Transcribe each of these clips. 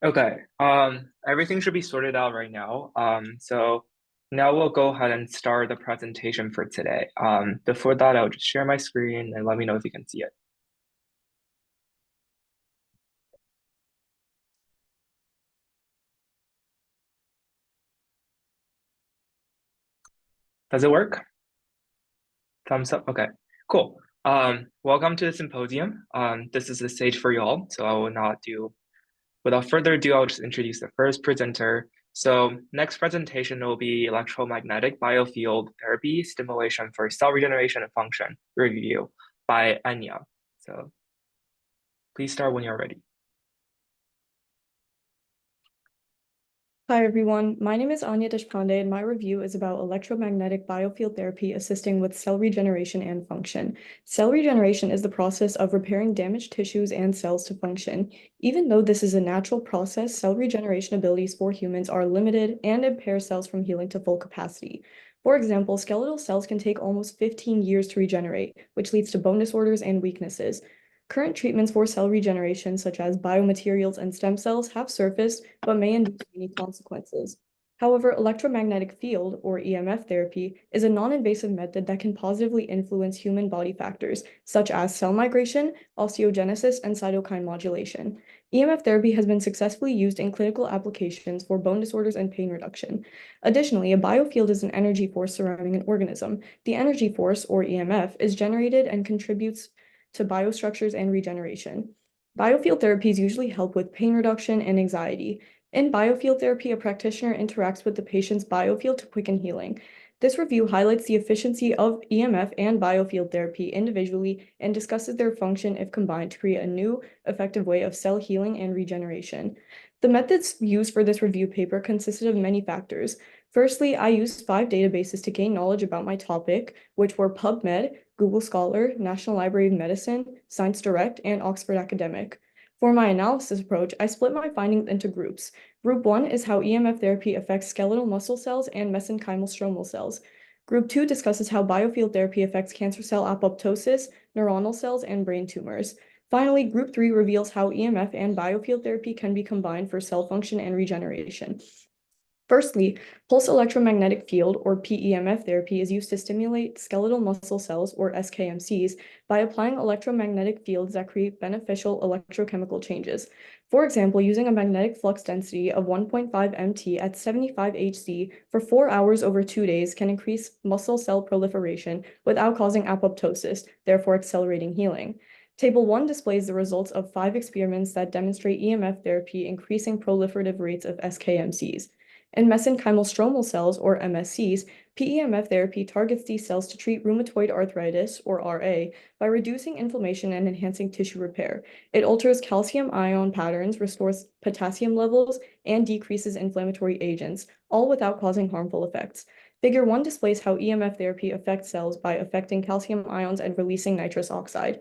Okay, everything should be sorted out right now. So now we'll go ahead and start the presentation for today. Before that, I'll just share my screen and let me know if you can see it. Does it work? Thumbs up? Okay, cool. Welcome to the symposium. This is the stage for you all, so I will not do, without further ado, I'll just introduce the first presenter. So next presentation will be electromagnetic biofield therapy stimulation for cell regeneration and function review by Anya. So please start when you're ready. Hi everyone, my name is Anya Deshpande and my review is about electromagnetic biofield therapy assisting with cell regeneration and function. Cell regeneration is the process of repairing damaged tissues and cells to function. Even though this is a natural process, cell regeneration abilities for humans are limited and impair cells from healing to full capacity. For example, skeletal cells can take almost 15 years to regenerate, which leads to bone disorders and weaknesses. Current treatments for cell regeneration, such as biomaterials and stem cells, have surfaced but may induce many consequences. However, electromagnetic field, or EMF therapy, is a non-invasive method that can positively influence human body factors, such as cell migration, osteogenesis, and cytokine modulation. EMF therapy has been successfully used in clinical applications for bone disorders and pain reduction. Additionally, a biofield is an energy force surrounding an organism. The energy force, or EMF, is generated and contributes to biostructures and regeneration. Biofield therapies usually help with pain reduction and anxiety. In biofield therapy, a practitioner interacts with the patient's biofield to quicken healing. This review highlights the efficiency of EMF and biofield therapy individually and discusses their function if combined to create a new, effective way of cell healing and regeneration. The methods used for this review paper consisted of many factors. Firstly, I used 5 databases to gain knowledge about my topic, which were PubMed, Google Scholar, National Library of Medicine, ScienceDirect, and Oxford Academic. For my analysis approach, I split my findings into groups. Group 1 is how EMF therapy affects skeletal muscle cells and mesenchymal stromal cells. Group 2 discusses how biofield therapy affects cancer cell apoptosis, neuronal cells, and brain tumors. Finally, Group 3 reveals how EMF and biofield therapy can be combined for cell function and regeneration. Firstly, pulse electromagnetic field, or PEMF therapy, is used to stimulate skeletal muscle cells, or SKMCs, by applying electromagnetic fields that create beneficial electrochemical changes. For example, using a magnetic flux density of 1.5 MT at 75 Hz for 4 hours over 2 days can increase muscle cell proliferation without causing apoptosis, therefore accelerating healing. Table 1 displays the results of 5 experiments that demonstrate EMF therapy increasing proliferative rates of SKMCs. In mesenchymal stromal cells, or MSCs, PEMF therapy targets these cells to treat rheumatoid arthritis, or RA, by reducing inflammation and enhancing tissue repair. It alters calcium ion patterns, restores potassium levels, and decreases inflammatory agents, all without causing harmful effects. Figure 1 displays how EMF therapy affects cells by affecting calcium ions and releasing nitrous oxide.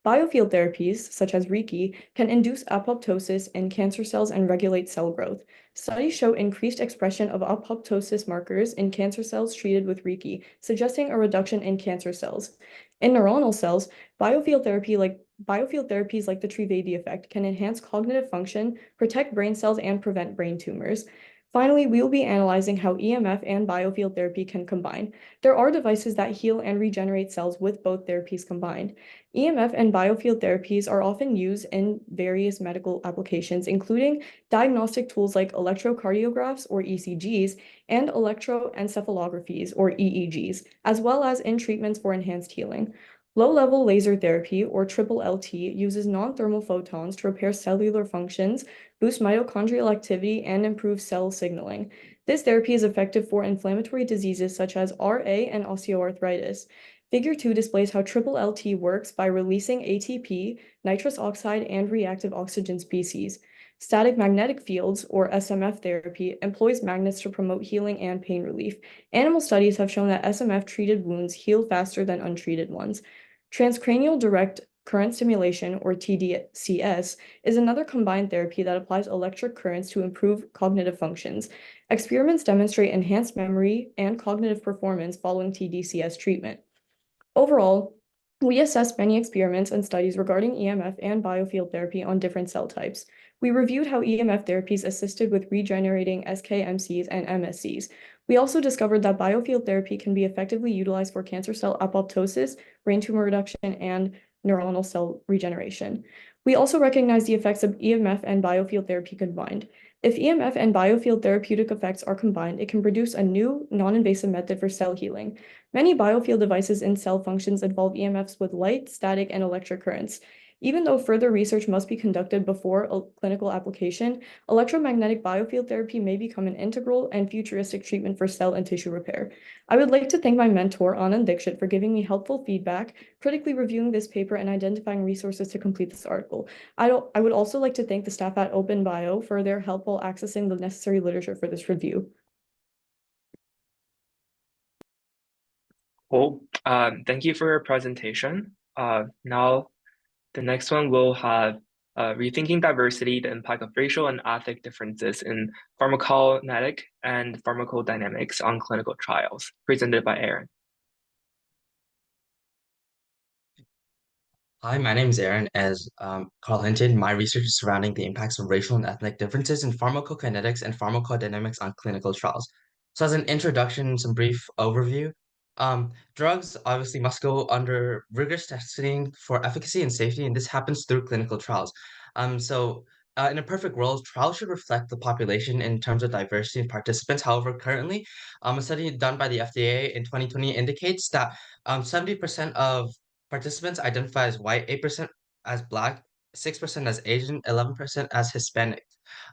Biofield therapies, such as Reiki, can induce apoptosis in cancer cells and regulate cell growth. Studies show increased expression of apoptosis markers in cancer cells treated with Reiki, suggesting a reduction in cancer cells. In neuronal cells, biofield therapies like the Trivedi effect can enhance cognitive function, protect brain cells, and prevent brain tumors. Finally, we will be analyzing how EMF and biofield therapy can combine. There are devices that heal and regenerate cells with both therapies combined. EMF and biofield therapies are often used in various medical applications, including diagnostic tools like electrocardiographs, or ECGs, and electroencephalographies, or EEGs, as well as in treatments for enhanced healing. Low-level laser therapy, or triple LT, uses non-thermal photons to repair cellular functions, boost mitochondrial activity, and improve cell signaling. This therapy is effective for inflammatory diseases such as RA and osteoarthritis. Figure 2 displays how triple LT works by releasing ATP, nitrous oxide, and reactive oxygen species. Static magnetic fields, or SMF therapy, employs magnets to promote healing and pain relief. Animal studies have shown that SMF-treated wounds heal faster than untreated ones. Transcranial direct current stimulation, or TDCS, is another combined therapy that applies electric currents to improve cognitive functions. Experiments demonstrate enhanced memory and cognitive performance following TDCS treatment. Overall, We assessed many experiments and studies regarding EMF and biofield therapy on different cell types. We reviewed how EMF therapies assisted with regenerating SKMCs and MSCs. We also discovered that biofield therapy can be effectively utilized for cancer cell apoptosis, brain tumor reduction, and neuronal cell regeneration. We also recognized the effects of EMF and biofield therapy combined. If EMF and biofield therapeutic effects are combined, it can produce a new non-invasive method for cell healing. Many biofield devices in cell functions involve EMFs with light, static, and electric currents. Even though further research must be conducted before a clinical application, electromagnetic biofield therapy may become an integral and futuristic treatment for cell and tissue repair. I would like to thank my mentor, Anand Dixit, for giving me helpful feedback, critically reviewing this paper, and identifying resources to complete this article. I would also like to thank the staff at OpenBio for their help while accessing the necessary literature for this review. Cool. Thank you for your presentation. Now, the next one will have Rethinking Diversity, the Impact of Racial and Ethnic Differences in Pharmacokinetic and Pharmacodynamics on Clinical Trials, presented by Aaron. Hi, my name is Aaron. As Carl hinted, my research is surrounding the impacts of racial and ethnic differences in pharmacokinetics and pharmacodynamics on clinical trials. So, as an introduction, some brief overview. Drugs obviously must go under rigorous testing for efficacy and safety, and this happens through clinical trials. In a perfect world, trials should reflect the population in terms of diversity and participants. However, currently, a study done by the FDA in 2020 indicates that 70% of participants identify as white, 8% as Black, 6% as Asian, 11% as Hispanic,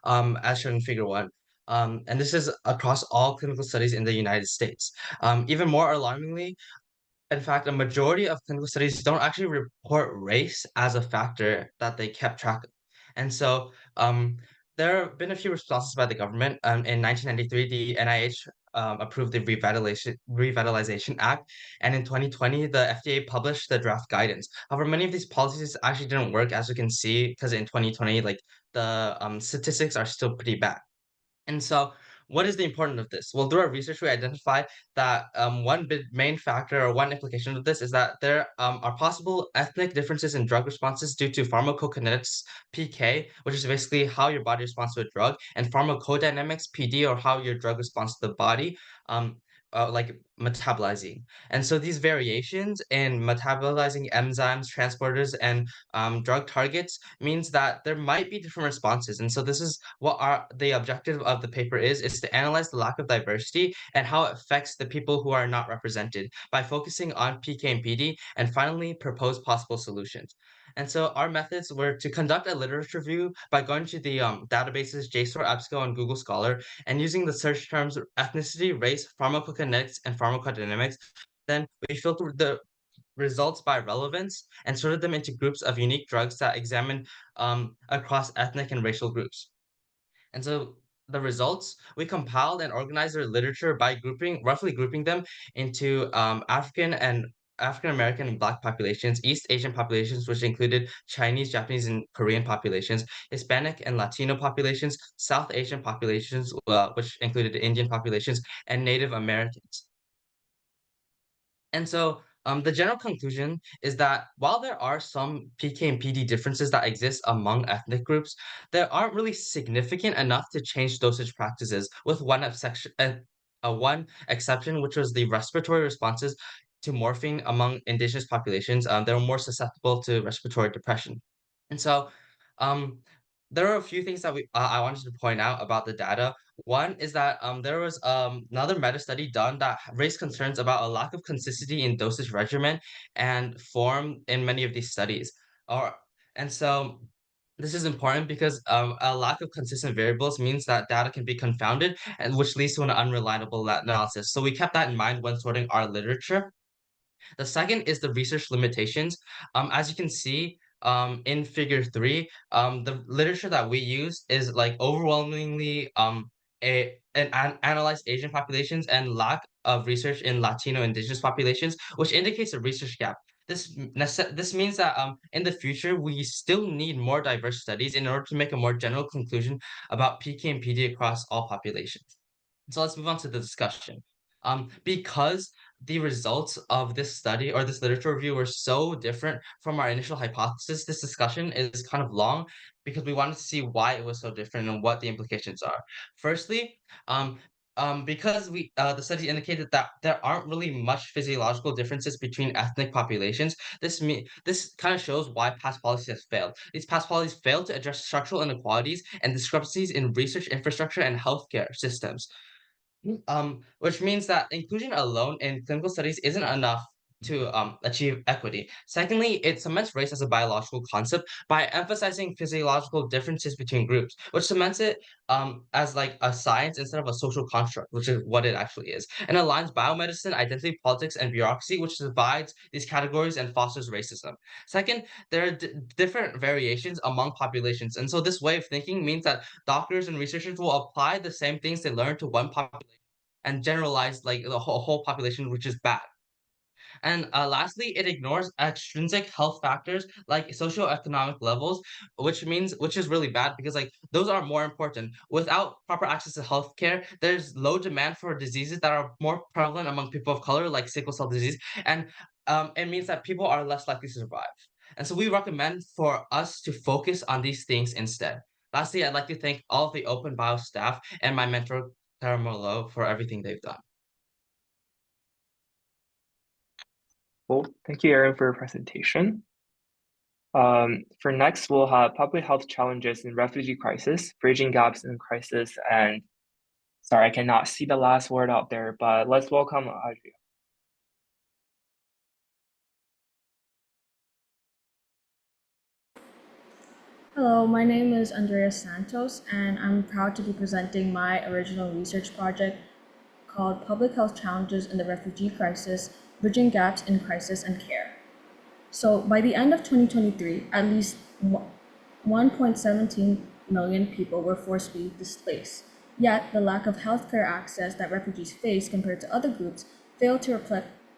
as shown in Figure 1. And this is across all clinical studies in the United States. Even more alarmingly, in fact, a majority of clinical studies don't actually report race as a factor that they kept track of. And so there have been a few responses by the government. In 1993, the NIH approved the Revitalization Act, and in 2020, the FDA published the draft guidance. However, many of these policies actually didn't work, as you can see, because in 2020, like the statistics are still pretty bad. And so, what is the importance of this? Well, through our research, we identified that one big main factor or one implication of this is that there are possible ethnic differences in drug responses due to pharmacokinetics (PK), which is basically how your body responds to a drug, and pharmacodynamics (PD), or how your drug responds to the body, um, like metabolizing. And so these variations in metabolizing enzymes, transporters, and drug targets means that there might be different responses. And so this is what the objective of the paper is to analyze the lack of diversity and how it affects the people who are not represented by focusing on PK and PD, and finally propose possible solutions. And so our methods were to conduct a literature review by going to the databases JSTOR, EBSCO, and Google Scholar, and using the search terms ethnicity, race, pharmacokinetics, and pharmacodynamics. Then we filtered the results by relevance and sorted them into groups of unique drugs that examined across ethnic and racial groups. And so the results, we compiled and organized their literature by roughly grouping them into African American and Black populations, East Asian populations, which included Chinese, Japanese, and Korean populations, Hispanic and Latino populations, South Asian populations, which included Indian populations, and Native Americans. And so the general conclusion is that while there are some PK and PD differences that exist among ethnic groups, they aren't really significant enough to change dosage practices, with one exception, which was the respiratory responses to morphine among indigenous populations. They were more susceptible to respiratory depression. And so um, there are a few things that I wanted to point out about the data. One is that there was another meta study done that raised concerns about a lack of consistency in dosage regimen and form in many of these studies. Or and so this is important because a lack of consistent variables means that data can be confounded, and which leads to an unreliable analysis. So we kept that in mind when sorting our literature. The second is the research limitations. As you can see in figure 3, the literature that we use is like overwhelmingly analyzed Asian populations and lack of research in Latino indigenous populations, which indicates a research gap. This means that in the future we still need more diverse studies in order to make a more general conclusion about PK and PD across all populations. So let's move on to the discussion. Because the results of this study or this literature review were so different from our initial hypothesis, this discussion is kind of long because we wanted to see why it was so different and what the implications are. Firstly, um, because the study indicated that there aren't really much physiological differences between ethnic populations. This kind of shows why past policies have failed. These past policies failed to address structural inequalities and discrepancies in research infrastructure and healthcare systems. Which means that inclusion alone in clinical studies isn't enough to achieve equity. Secondly, it cements race as a biological concept by emphasizing physiological differences between groups, which cements it as like a science instead of a social construct, which is what it actually is, and aligns biomedicine, identity politics, and bureaucracy, which divides these categories and fosters racism. Second, there are different variations among populations, and so this way of thinking means that doctors and researchers will apply the same things they learn to one population and generalize like the whole population, which is bad. And lastly, it ignores extrinsic health factors like socioeconomic levels, which is really bad because like those are more important. Without proper access to healthcare, there's low demand for diseases that are more prevalent among people of color, like sickle cell disease, and it means that people are less likely to survive. And so we recommend for us to focus on these things instead. Lastly, I'd like to thank all of the Open Bio staff and my mentor, Tara Merlot, for everything they've done. Cool. Thank you, Aaron, for your presentation. For next, we'll have public health challenges in refugee crisis, bridging gaps in crisis, and sorry, I cannot see the last word out there, but let's welcome Adria. Hello, my name is Andrea Santos, and I'm proud to be presenting my original research project called Public Health Challenges in the Refugee Crisis, Bridging Gaps in Crisis and Care. So by the end of 2023, at least 1.17 million people were forcibly displaced. Yet the lack of healthcare access that refugees face compared to other groups failed to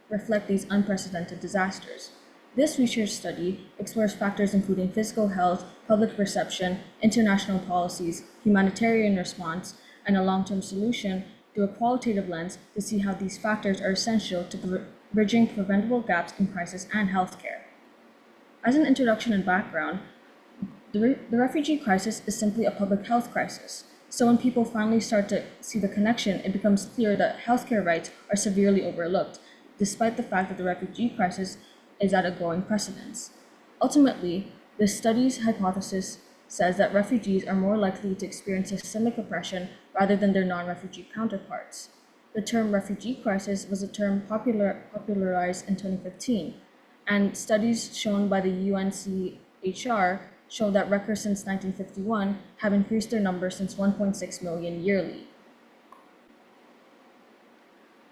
reflect these unprecedented disasters. This research study explores factors including physical health, public perception, international policies, humanitarian response, and a long-term solution through a qualitative lens to see how these factors are essential to bridging preventable gaps in crisis and healthcare. As an introduction and background, the refugee crisis is simply a public health crisis. So when people finally start to see the connection, it becomes clear that healthcare rights are severely overlooked, despite the fact that the refugee crisis is at a growing precedence. Ultimately, the study's hypothesis says that refugees are more likely to experience systemic oppression rather than their non-refugee counterparts. The term refugee crisis was a term popularized in 2015, and studies shown by the UNHCR show that records since 1951 have increased their number since 1.6 million yearly.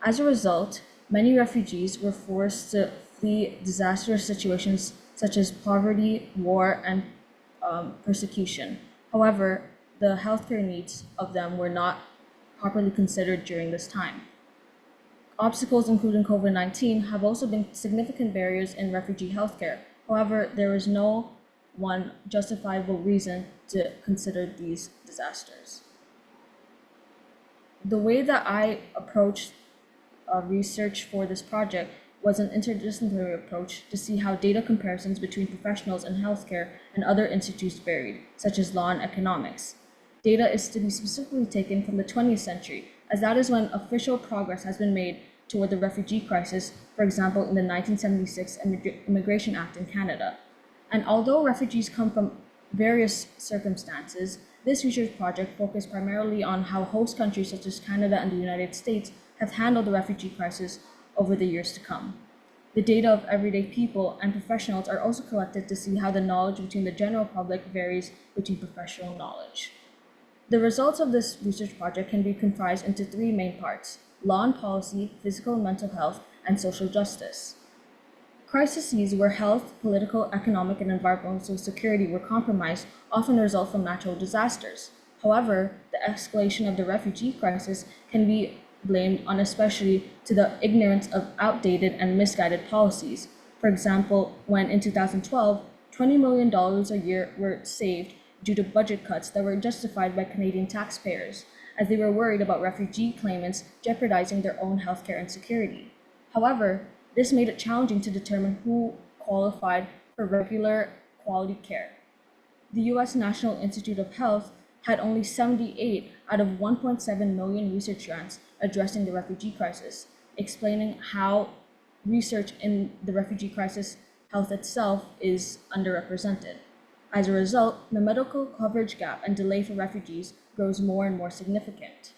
As a result, many refugees were forced to flee disastrous situations such as poverty, war, and persecution. However, the healthcare needs of them were not properly considered during this time. Obstacles, including COVID-19, have also been significant barriers in refugee healthcare. However, there is no one justifiable reason to consider these disasters. The way that I approached research for this project was an interdisciplinary approach to see how data comparisons between professionals in healthcare and other institutes varied, such as law and economics. Data is to be specifically taken from the 20th century, as that is when official progress has been made toward the refugee crisis, for example, in the 1976 Immigration Act in Canada. And although refugees come from various circumstances, this research project focused primarily on how host countries such as Canada and the United States have handled the refugee crisis over the years to come. The data of everyday people and professionals are also collected to see how the knowledge between the general public varies between professional knowledge. The results of this research project can be comprised into three main parts: law and policy, physical and mental health, and social justice. Crises where health, political, economic, and environmental security were compromised often result from natural disasters. However, the escalation of the refugee crisis can be blamed on especially to the ignorance of outdated and misguided policies. For example, when in 2012, $20 million a year were saved due to budget cuts that were justified by Canadian taxpayers, as they were worried about refugee claimants jeopardizing their own healthcare and security. However, this made it challenging to determine who qualified for regular quality care. The US National Institute of Health had only 78 out of 1.7 million research grants addressing the refugee crisis, explaining how research in the refugee crisis health itself is underrepresented. As a result, the medical coverage gap and delay for refugees grows more and more significant.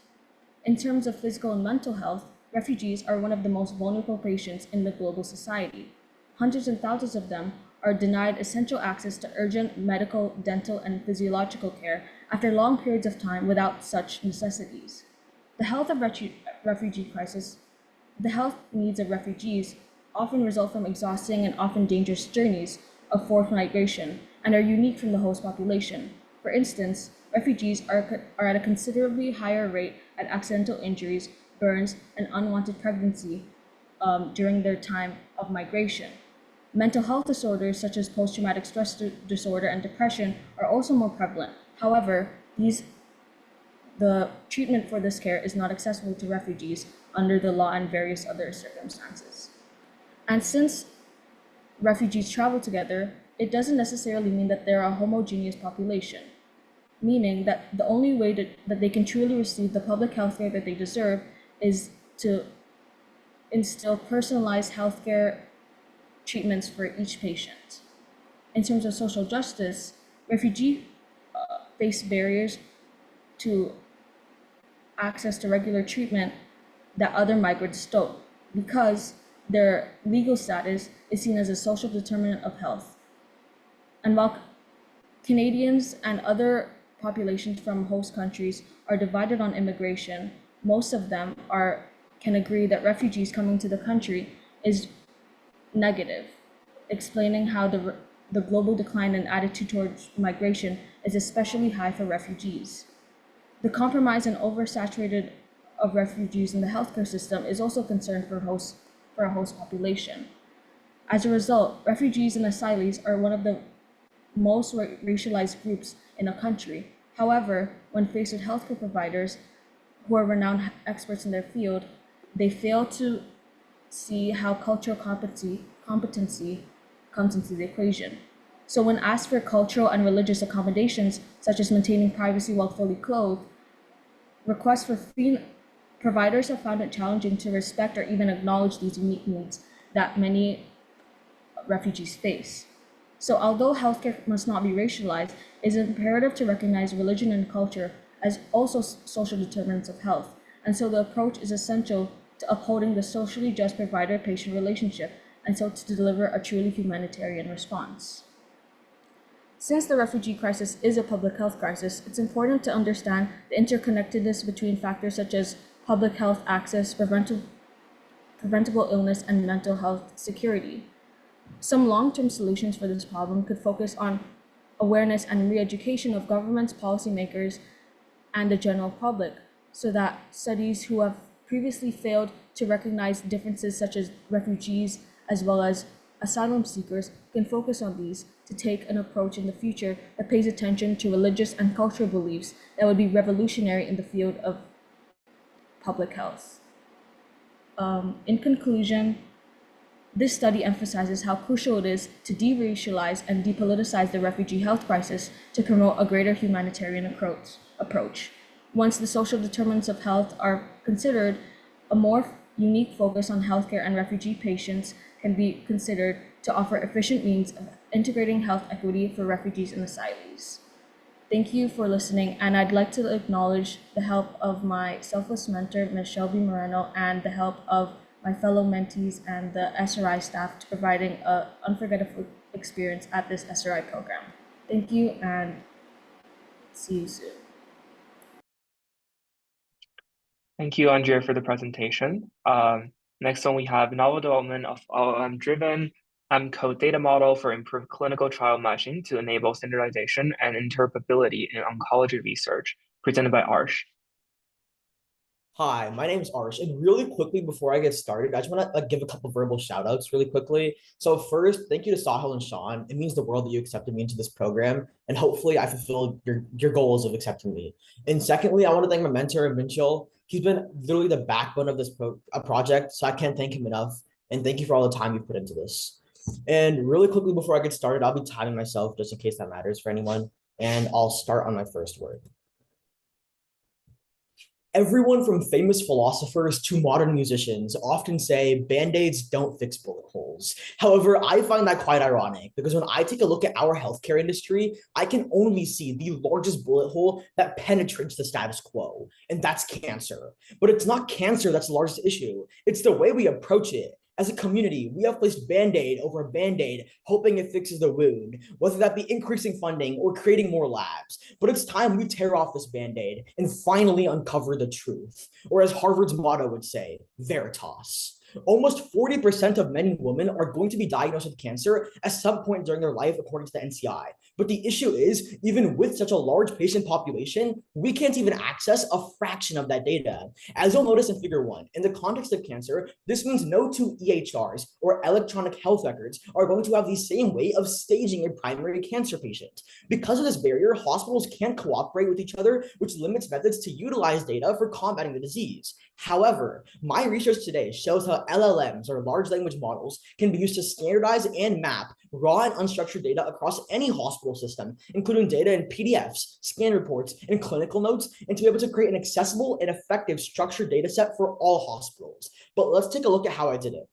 In terms of physical and mental health, refugees are one of the most vulnerable patients in the global society. Hundreds and thousands of them are denied essential access to urgent medical, dental, and physiological care after long periods of time without such necessities. The health of refugee crisis, the health needs of refugees often result from exhausting and often dangerous journeys of forced migration and are unique from the host population. For instance, refugees are at a considerably higher rate at accidental injuries, burns, and unwanted pregnancy during their time of migration. Mental health disorders such as post-traumatic stress disorder and depression are also more prevalent. However, the treatment for this care is not accessible to refugees under the law and various other circumstances. And since refugees travel together, it doesn't necessarily mean that they're a homogeneous population, meaning that the only way that they can truly receive the public health care that they deserve is to instill personalized healthcare treatments for each patient. In terms of social justice, refugees face barriers to access to regular treatment that other migrants don't because their legal status is seen as a social determinant of health. And while Canadians and other populations from host countries are divided on immigration, most of them can agree that refugees coming to the country is negative, explaining how the global decline in attitude towards migration is especially high for refugees. The compromise and oversaturated of refugees in the healthcare system is also a concern for a host population. As a result, refugees and asylees are one of the most racialized groups in a country. However, when faced with healthcare providers who are renowned experts in their field, they fail to see how cultural competency comes into the equation. So when asked for cultural and religious accommodations, such as maintaining privacy while fully clothed, requests for free providers have found it challenging to respect or even acknowledge these unique needs that many refugees face. So although healthcare must not be racialized, it is imperative to recognize religion and culture as also social determinants of health. And so the approach is essential to upholding the socially just provider-patient relationship, and so to deliver a truly humanitarian response. Since the refugee crisis is a public health crisis, it's important to understand the interconnectedness between factors such as public health access, preventable illness, and mental health security. Some long-term solutions for this problem could focus on awareness and re-education of governments, policymakers, and the general public, so that studies who have previously failed to recognize differences such as refugees as well as asylum seekers can focus on these to take an approach in the future that pays attention to religious and cultural beliefs that would be revolutionary in the field of public health. In conclusion, this study emphasizes how crucial it is to de-racialize and depoliticize the refugee health crisis to promote a greater humanitarian approach. Once the social determinants of health are considered, a more unique focus on healthcare and refugee patients can be considered to offer efficient means of integrating health equity for refugees and asylees. Thank you for listening, and I'd like to acknowledge the help of my selfless mentor, Ms. Shelby Moreno, and the help of my fellow mentees and the SRI staff to providing an unforgettable experience at this SRI program. Thank you, and see you soon. Thank you, Andrea, for the presentation. Next one, we have novel development of LLM-driven M-code data model for improved clinical trial matching to enable standardization and interoperability in oncology research, presented by Arsh. Hi, my name is Arsh, and really quickly before I get started, I just want to give a couple verbal shout outs really quickly. So first, thank you to Sahil and Sean. It means the world that you accepted me into this program, and hopefully I fulfilled your goals of accepting me. And secondly, I want to thank my mentor, Minchel. He's been literally the backbone of this project, so I can't thank him enough. And thank you for all the time you've put into this. And really quickly before I get started, I'll be timing myself just in case that matters for anyone. And I'll start on my first word. Everyone from famous philosophers to modern musicians often say band-aids don't fix bullet holes. However, I find that quite ironic because when I take a look at our healthcare industry, I can only see the largest bullet hole that penetrates the status quo, and that's cancer. But it's not cancer that's the largest issue. It's the way we approach it. As a community, we have placed Band-Aid over Band-Aid, hoping it fixes the wound, whether that be increasing funding or creating more labs. But it's time we tear off this Band-Aid and finally uncover the truth. Or as Harvard's motto would say, Veritas. Almost 40% of men and women are going to be diagnosed with cancer at some point during their life, according to the NCI. But the issue is, even with such a large patient population, we can't even access a fraction of that data. As you'll notice in Figure 1, in the context of cancer, this means no two EHRs, or electronic health records, are going to have the same way of staging a primary cancer patient. Because of this barrier, hospitals can't cooperate with each other, which limits methods to utilize data for combating the disease. However, my research today shows how LLMs, or large language models, can be used to standardize and map raw and unstructured data across any hospital system, including data in PDFs, scan reports, and clinical notes, and to be able to create an accessible and effective structured data set for all hospitals. But let's take a look at how I did it.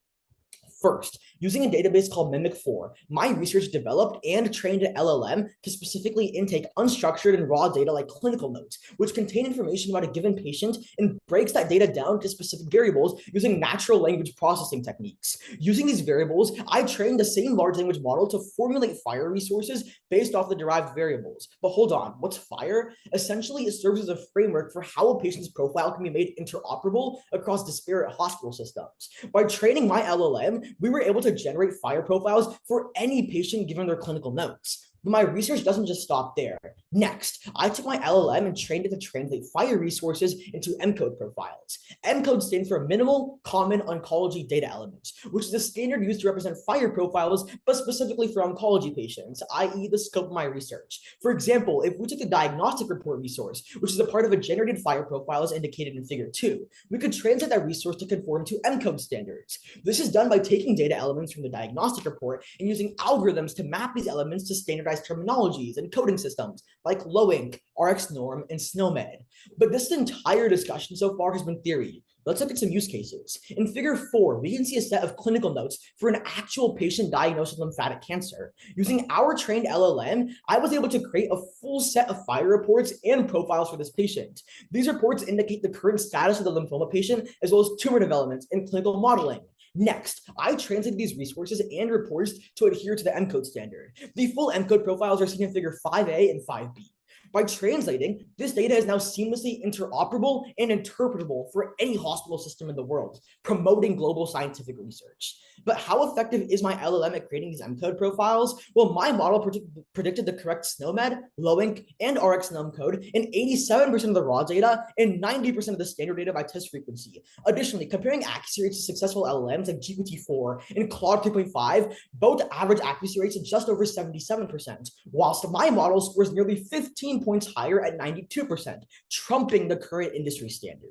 First, using a database called Mimic4, my research developed and trained an LLM to specifically intake unstructured and raw data like clinical notes, which contain information about a given patient and breaks that data down to specific variables using natural language processing techniques. Using these variables, I trained the same large language model to formulate FHIR resources based off the derived variables. But hold on, what's FHIR? Essentially, it serves as a framework for how a patient's profile can be made interoperable across disparate hospital systems. By training my LLM, we were able to generate FHIR profiles for any patient given their clinical notes. But my research doesn't just stop there. Next, I took my LLM and trained it to translate FHIR resources into ENCODE profiles. ENCODE stands for Minimal Common Oncology Data Elements, which is a standard used to represent FHIR profiles, but specifically for oncology patients, i.e. the scope of my research. For example, if we took the diagnostic report resource, which is a part of a generated FHIR profile as indicated in Figure 2, we could translate that resource to conform to ENCODE standards. This is done by taking data elements from the diagnostic report and using algorithms to map these elements to standardized terminologies and coding systems like LOINC, RxNorm, and SNOMED. But this entire discussion so far has been theory. Let's look at some use cases. In Figure 4, we can see a set of clinical notes for an actual patient diagnosed with lymphatic cancer. Using our trained LLM, I was able to create a full set of FHIR reports and profiles for this patient. These reports indicate the current status of the lymphoma patient, as well as tumor development and clinical modeling. Next, I translated these resources and reports to adhere to the ENCODE standard. The full ENCODE profiles are seen in Figure 5A and 5B. By translating, this data is now seamlessly interoperable and interpretable for any hospital system in the world, promoting global scientific research. But how effective is my LLM at creating these ENCODE profiles? Well, my model predicted the correct SNOMED, LOINC, and RxNum code in 87% of the raw data and 90% of the standard data by test frequency. Additionally, comparing accuracy rates to successful LLMs like GPT-4 and Claude 3.5, both average accuracy rates of just over 77%, whilst my model scores nearly 15 points higher at 92%, trumping the current industry standard.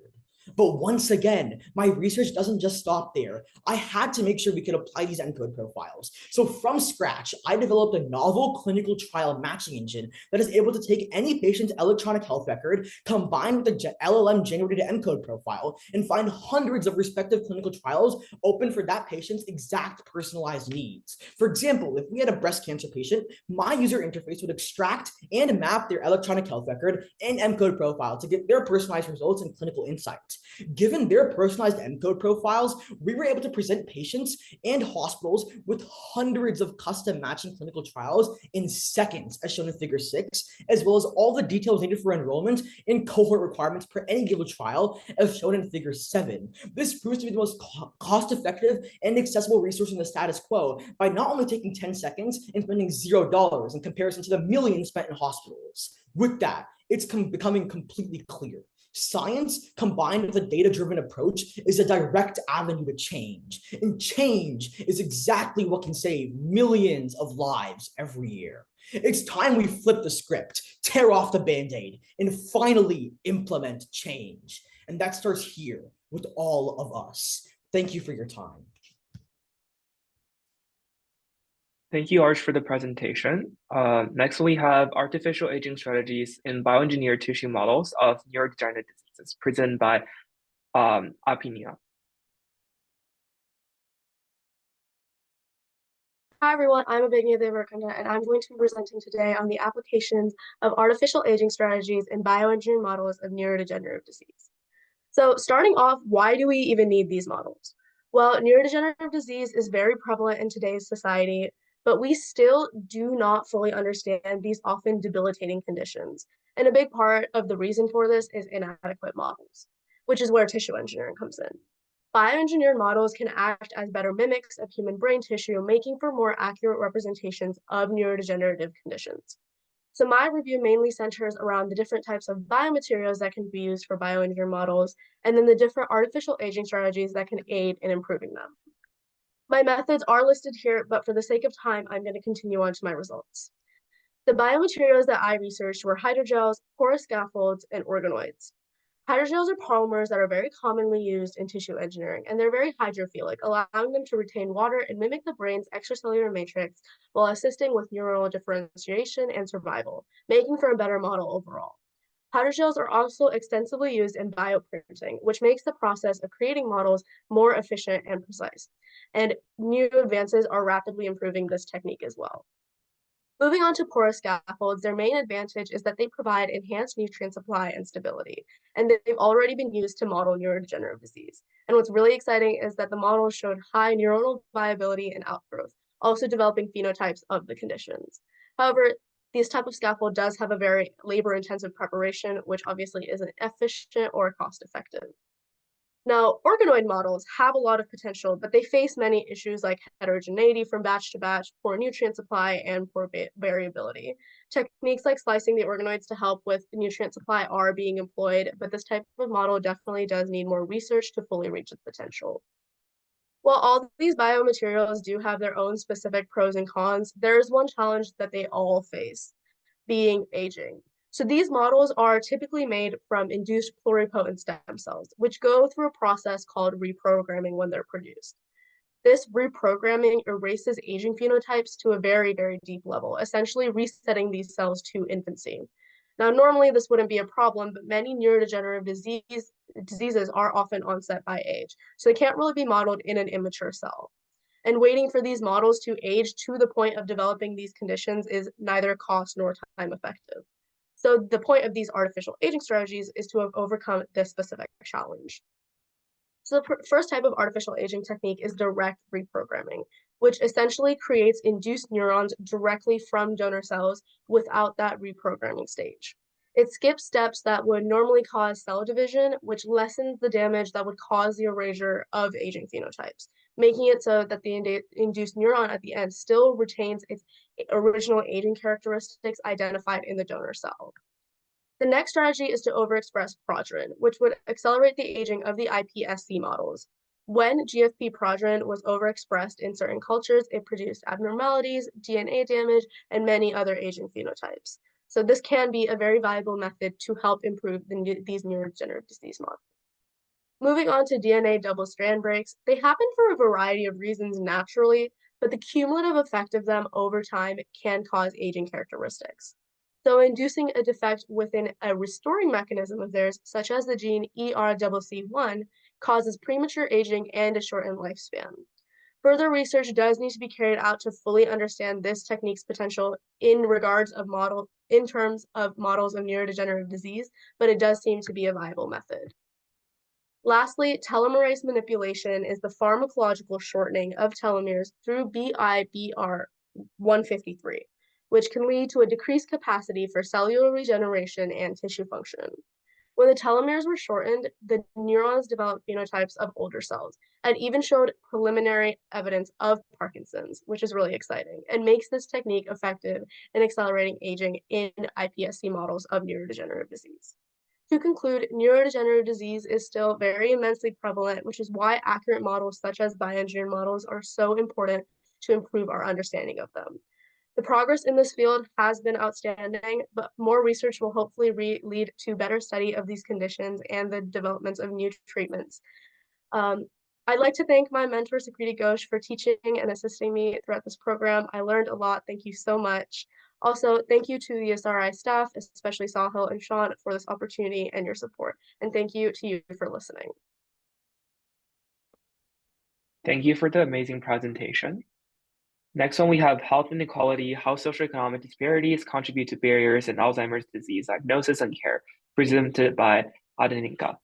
But once again, my research doesn't just stop there. I had to make sure we could apply these ENCODE profiles. So from scratch, I developed a novel clinical trial matching engine that is able to take any patient's electronic health record, combined with the LLM-generated ENCODE profile, and find hundreds of respective clinical trials open for that patient's exact personalized needs. For example, if we had a breast cancer patient, my user interface would extract and map their electronic health record and ENCODE profile to get their personalized results and clinical insights. Given their personalized ENCODE profiles, we were able to present patients and hospitals with hundreds of custom matching clinical trials in seconds, as shown in Figure 6, as well as all the details needed for enrollment and cohort requirements per any given trial, as shown in Figure 7. This proves to be the most cost-effective and accessible resource in the status quo by not only taking 10 seconds and spending $0 in comparison to the millions spent in hospitals. With that, it's becoming completely clear. Science combined with a data-driven approach is a direct avenue to change. And change is exactly what can save millions of lives every year. It's time we flip the script, tear off the Band-Aid, and finally implement change. And that starts here with all of us. Thank you for your time. Thank you, Arch, for the presentation. Next, we have artificial aging strategies in bioengineered tissue models of neurodegenerative diseases, presented by Apinia. Hi everyone, I'm Abhignya Devarkonda, and I'm going to be presenting today on the applications of artificial aging strategies in bioengineered models of neurodegenerative disease. So starting off, why do we even need these models? Well, neurodegenerative disease is very prevalent in today's society, but we still do not fully understand these often debilitating conditions. And a big part of the reason for this is inadequate models, which is where tissue engineering comes in. Bioengineered models can act as better mimics of human brain tissue, making for more accurate representations of neurodegenerative conditions. So my review mainly centers around the different types of biomaterials that can be used for bioengineered models, and then the different artificial aging strategies that can aid in improving them. My methods are listed here, but for the sake of time, I'm going to continue on to my results. The biomaterials that I researched were hydrogels, porous scaffolds, and organoids. Hydrogels are polymers that are very commonly used in tissue engineering, and they're very hydrophilic, allowing them to retain water and mimic the brain's extracellular matrix while assisting with neuronal differentiation and survival, making for a better model overall. Hydrogels are also extensively used in bioprinting, which makes the process of creating models more efficient and precise. And new advances are rapidly improving this technique as well. Moving on to porous scaffolds, their main advantage is that they provide enhanced nutrient supply and stability, and they've already been used to model neurodegenerative disease. And what's really exciting is that the models showed high neuronal viability and outgrowth, also developing phenotypes of the conditions. However, this type of scaffold does have a very labor-intensive preparation, which obviously isn't efficient or cost-effective. Now, organoid models have a lot of potential, but they face many issues like heterogeneity from batch to batch, poor nutrient supply, and poor variability. Techniques like slicing the organoids to help with nutrient supply are being employed, but this type of model definitely does need more research to fully reach its potential. While all these biomaterials do have their own specific pros and cons, there is one challenge that they all face, being aging. So these models are typically made from induced pluripotent stem cells, which go through a process called reprogramming when they're produced. This reprogramming erases aging phenotypes to a very, very deep level, essentially resetting these cells to infancy. Now, normally this wouldn't be a problem, but many neurodegenerative diseases are often onset by age, so they can't really be modeled in an immature cell. And waiting for these models to age to the point of developing these conditions is neither cost nor time effective. So the point of these artificial aging strategies is to have overcome this specific challenge. So the first type of artificial aging technique is direct reprogramming, which essentially creates induced neurons directly from donor cells without that reprogramming stage. It skips steps that would normally cause cell division, which lessens the damage that would cause the erasure of aging phenotypes, making it so that the induced neuron at the end still retains its original aging characteristics identified in the donor cell. The next strategy is to overexpress progerin, which would accelerate the aging of the iPSC models. When GFP progerin was overexpressed in certain cultures, it produced abnormalities, DNA damage, and many other aging phenotypes. So this can be a very viable method to help improve these neurodegenerative disease models. Moving on to DNA double-strand breaks, they happen for a variety of reasons naturally, but the cumulative effect of them over time can cause aging characteristics. So inducing a defect within a restoring mechanism of theirs, such as the gene ERCC1, causes premature aging and a shortened lifespan. Further research does need to be carried out to fully understand this technique's potential in terms of models of neurodegenerative disease, but it does seem to be a viable method. Lastly, telomerase manipulation is the pharmacological shortening of telomeres through BIBR153, which can lead to a decreased capacity for cellular regeneration and tissue function. When the telomeres were shortened, the neurons developed phenotypes of older cells and even showed preliminary evidence of Parkinson's, which is really exciting and makes this technique effective in accelerating aging in iPSC models of neurodegenerative disease. To conclude, neurodegenerative disease is still very immensely prevalent, which is why accurate models such as bioengineered models are so important to improve our understanding of them. The progress in this field has been outstanding, but more research will hopefully lead to better study of these conditions and the developments of new treatments. I'd like to thank my mentor, Sukriti Ghosh, for teaching and assisting me throughout this program. I learned a lot. Thank you so much. Also, thank you to the SRI staff, especially Sahil and Sean, for this opportunity and your support. And thank you to you for listening. Thank you for the amazing presentation. Next one, we have health inequality, how socioeconomic disparities contribute to barriers in Alzheimer's disease diagnosis and care, presented by Adeninka.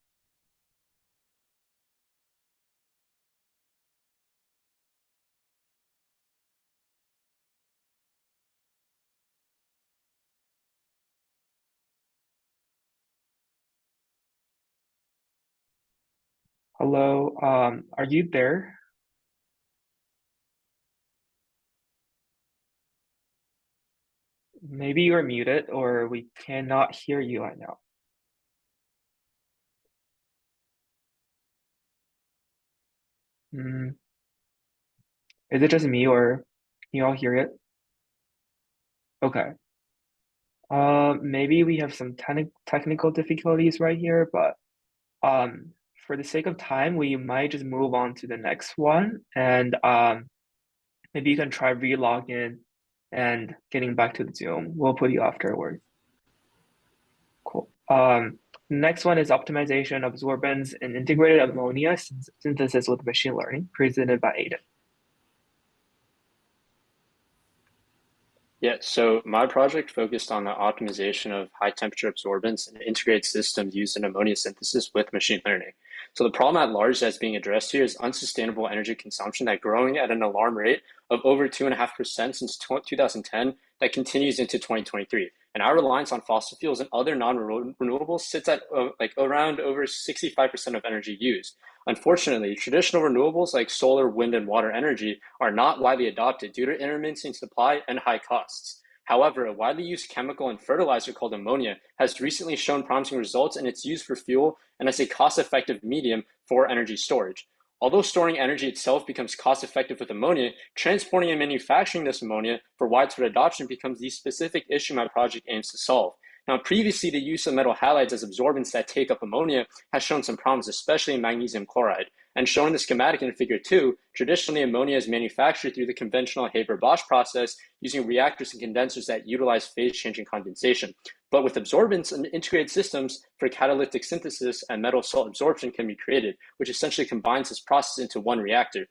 Hello, are you there? Maybe you're muted or we cannot hear you right now. Is it just me or can you all hear it? Okay. Maybe we have some technical difficulties right here, but for the sake of time, we might just move on to the next one, and maybe you can try re-log in and getting back to the Zoom. We'll put you afterwards. Cool. Next one is optimization of absorbance and integrated ammonia synthesis with machine learning, presented by Aiden. Yeah, so my project focused on the optimization of high temperature absorbance and integrated systems used in ammonia synthesis with machine learning. So the problem at large that's being addressed here is unsustainable energy consumption that growing at an alarm rate of over 2.5% since 2010 that continues into 2023. And our reliance on fossil fuels and other non-renewables sits at around over 65% of energy used. Unfortunately, traditional renewables like solar, wind, and water energy are not widely adopted due to intermittent supply and high costs. However, a widely used chemical and fertilizer called ammonia has recently shown promising results in its use for fuel and as a cost-effective medium for energy storage. Although storing energy itself becomes cost-effective with ammonia, transporting and manufacturing this ammonia for widespread adoption becomes the specific issue my project aims to solve. Now, previously, the use of metal halides as absorbents that take up ammonia has shown some promise, especially in magnesium chloride. And shown in the schematic in figure 2, traditionally ammonia is manufactured through the conventional Haber-Bosch process using reactors and condensers that utilize phase-changing condensation. But with absorbents and integrated systems for catalytic synthesis and metal salt absorption can be created, which essentially combines this process into one reactor.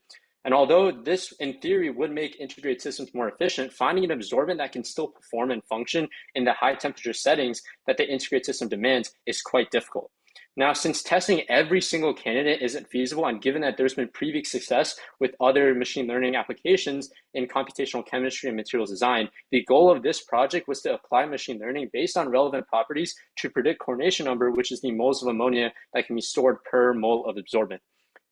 And although this, in theory, would make integrated systems more efficient, finding an absorbent that can still perform and function in the high temperature settings that the integrated system demands is quite difficult. Now, since testing every single candidate isn't feasible, and given that there's been previous success with other machine learning applications in computational chemistry and materials design, the goal of this project was to apply machine learning based on relevant properties to predict coordination number, which is the moles of ammonia that can be stored per mole of absorbent.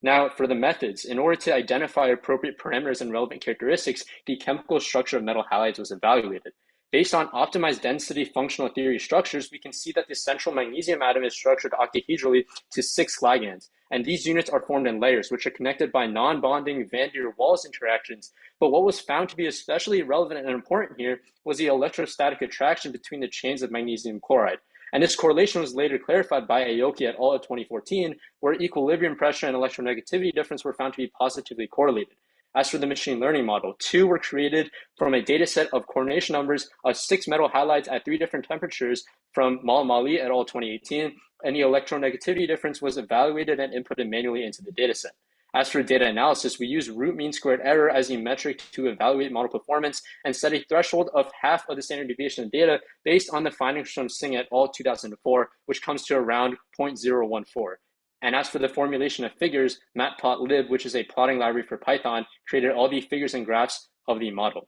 Now, for the methods, in order to identify appropriate parameters and relevant characteristics, the chemical structure of metal halides was evaluated. Based on optimized density functional theory structures, we can see that the central magnesium atom is structured octahedrally to 6 ligands, and these units are formed in layers, which are connected by non-bonding van der Waals interactions. But what was found to be especially relevant and important here was the electrostatic attraction between the chains of magnesium chloride. And this correlation was later clarified by Aoki et al. In 2014, where equilibrium pressure and electronegativity difference were found to be positively correlated. As for the machine learning model, 2 were created from a data set of coordination numbers of 6 metal halides at 3 different temperatures from Mali et al. 2018, and the electronegativity difference was evaluated and inputted manually into the data set. As for data analysis, we use root mean squared error as a metric to evaluate model performance and set a threshold of half of the standard deviation of data based on the findings from Singh et al. 2004, which comes to around 0.014. And as for the formulation of figures, matplotlib, which is a plotting library for Python, created all the figures and graphs of the model.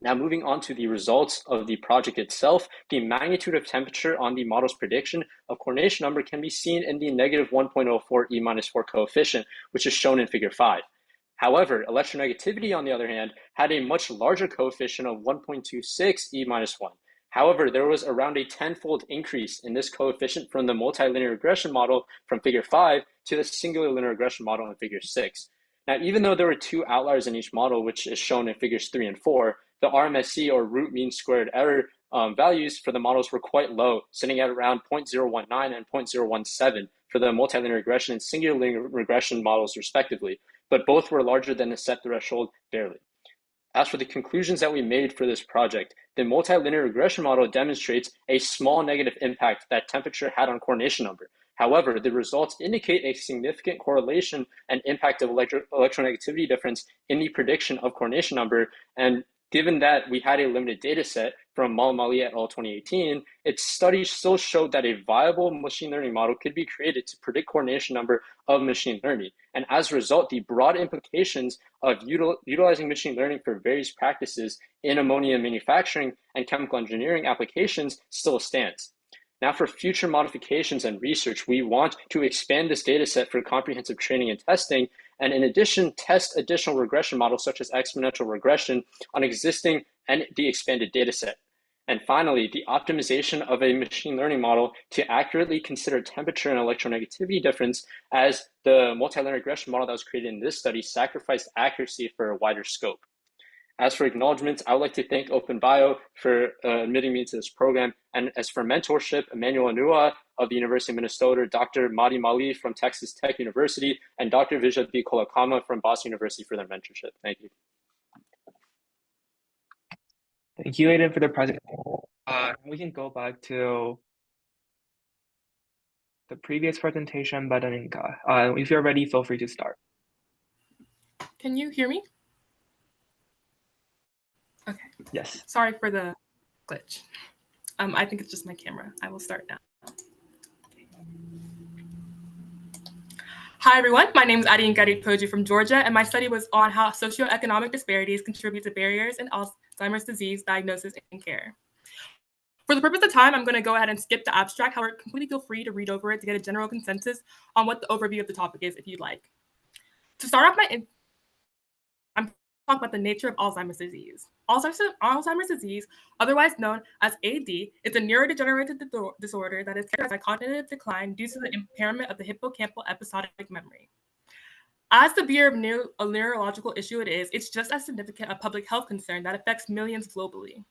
Now, moving on to the results of the project itself, the magnitude of temperature on the model's prediction of coordination number can be seen in the negative 1.04 E-4 coefficient, which is shown in figure 5. However, electronegativity, on the other hand, had a much larger coefficient of 1.26 E-1. However, there was around a 10-fold increase in this coefficient from the multilinear regression model from figure 5 to the singular linear regression model in figure 6. Now, even though there were 2 outliers in each model, which is shown in figures 3 and 4, the RMSE, or root mean squared error, values for the models were quite low, sitting at around 0.019 and 0.017 for the multilinear regression and singular linear regression models respectively, but both were larger than the set threshold barely. As for the conclusions that we made for this project, the multilinear regression model demonstrates a small negative impact that temperature had on coordination number. However, the results indicate a significant correlation and impact of electronegativity difference in the prediction of coordination number. And given that we had a limited data set from Malamali et al. 2018, its study still showed that a viable machine learning model could be created to predict coordination number of machine learning. And as a result, the broad implications of utilizing machine learning for various practices in ammonia manufacturing and chemical engineering applications still stands. Now, for future modifications and research, we want to expand this data set for comprehensive training and testing, and in addition, test additional regression models such as exponential regression on existing and the expanded data set. And finally, the optimization of a machine learning model to accurately consider temperature and electronegativity difference, as the multilinear regression model that was created in this study sacrificed accuracy for a wider scope. As for acknowledgements, I would like to thank OpenBio for admitting me to this program. And as for mentorship, Emmanuel Anua of the University of Minnesota, Dr. Madi Mali from Texas Tech University, and Dr. Vijay B. Kolakama from Boston University for their mentorship. Thank you. Thank you, Aiden, for the presentation. We can go back to the previous presentation by Daninka. If you're ready, feel free to start. Can you hear me? Okay. Yes. Sorry for the glitch. I think it's just my camera. I will start now. Hi, everyone. My name is Adin Poju from Georgia, and my study was on how socioeconomic disparities contribute to barriers in Alzheimer's disease diagnosis and care. For the purpose of time, I'm going to go ahead and skip the abstract. However, completely feel free to read over it to get a general consensus on what the overview of the topic is if you'd like. To start off I'm talk about the nature of Alzheimer's disease. Alzheimer's disease, otherwise known as AD, is a neurodegenerative disorder that is characterized by cognitive decline due to the impairment of the hippocampal episodic memory. As severe of a neurological issue it is, it's just as significant a public health concern that affects millions globally.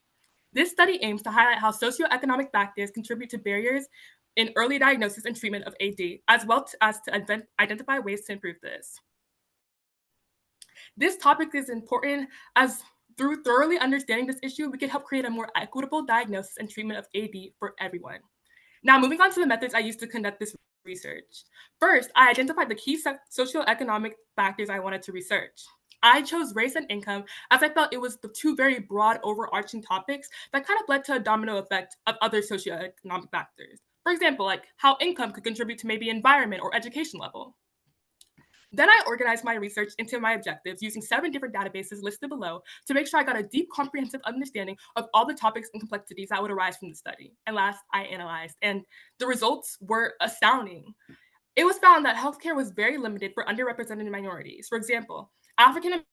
This study aims to highlight how socioeconomic factors contribute to barriers in early diagnosis and treatment of AD, as well as to identify ways to improve this. This topic is important as through thoroughly understanding this issue, we can help create a more equitable diagnosis and treatment of AD for everyone. Now, moving on to the methods I used to conduct this research. First, I identified the key socioeconomic factors I wanted to research. I chose race and income as I felt it was the two very broad overarching topics that kind of led to a domino effect of other socioeconomic factors. For example, like how income could contribute to maybe environment or education level. Then I organized my research into my objectives using 7 different databases listed below to make sure I got a deep, comprehensive understanding of all the topics and complexities that would arise from the study. And last, I analyzed, and the results were astounding. It was found that healthcare was very limited for underrepresented minorities. For example, African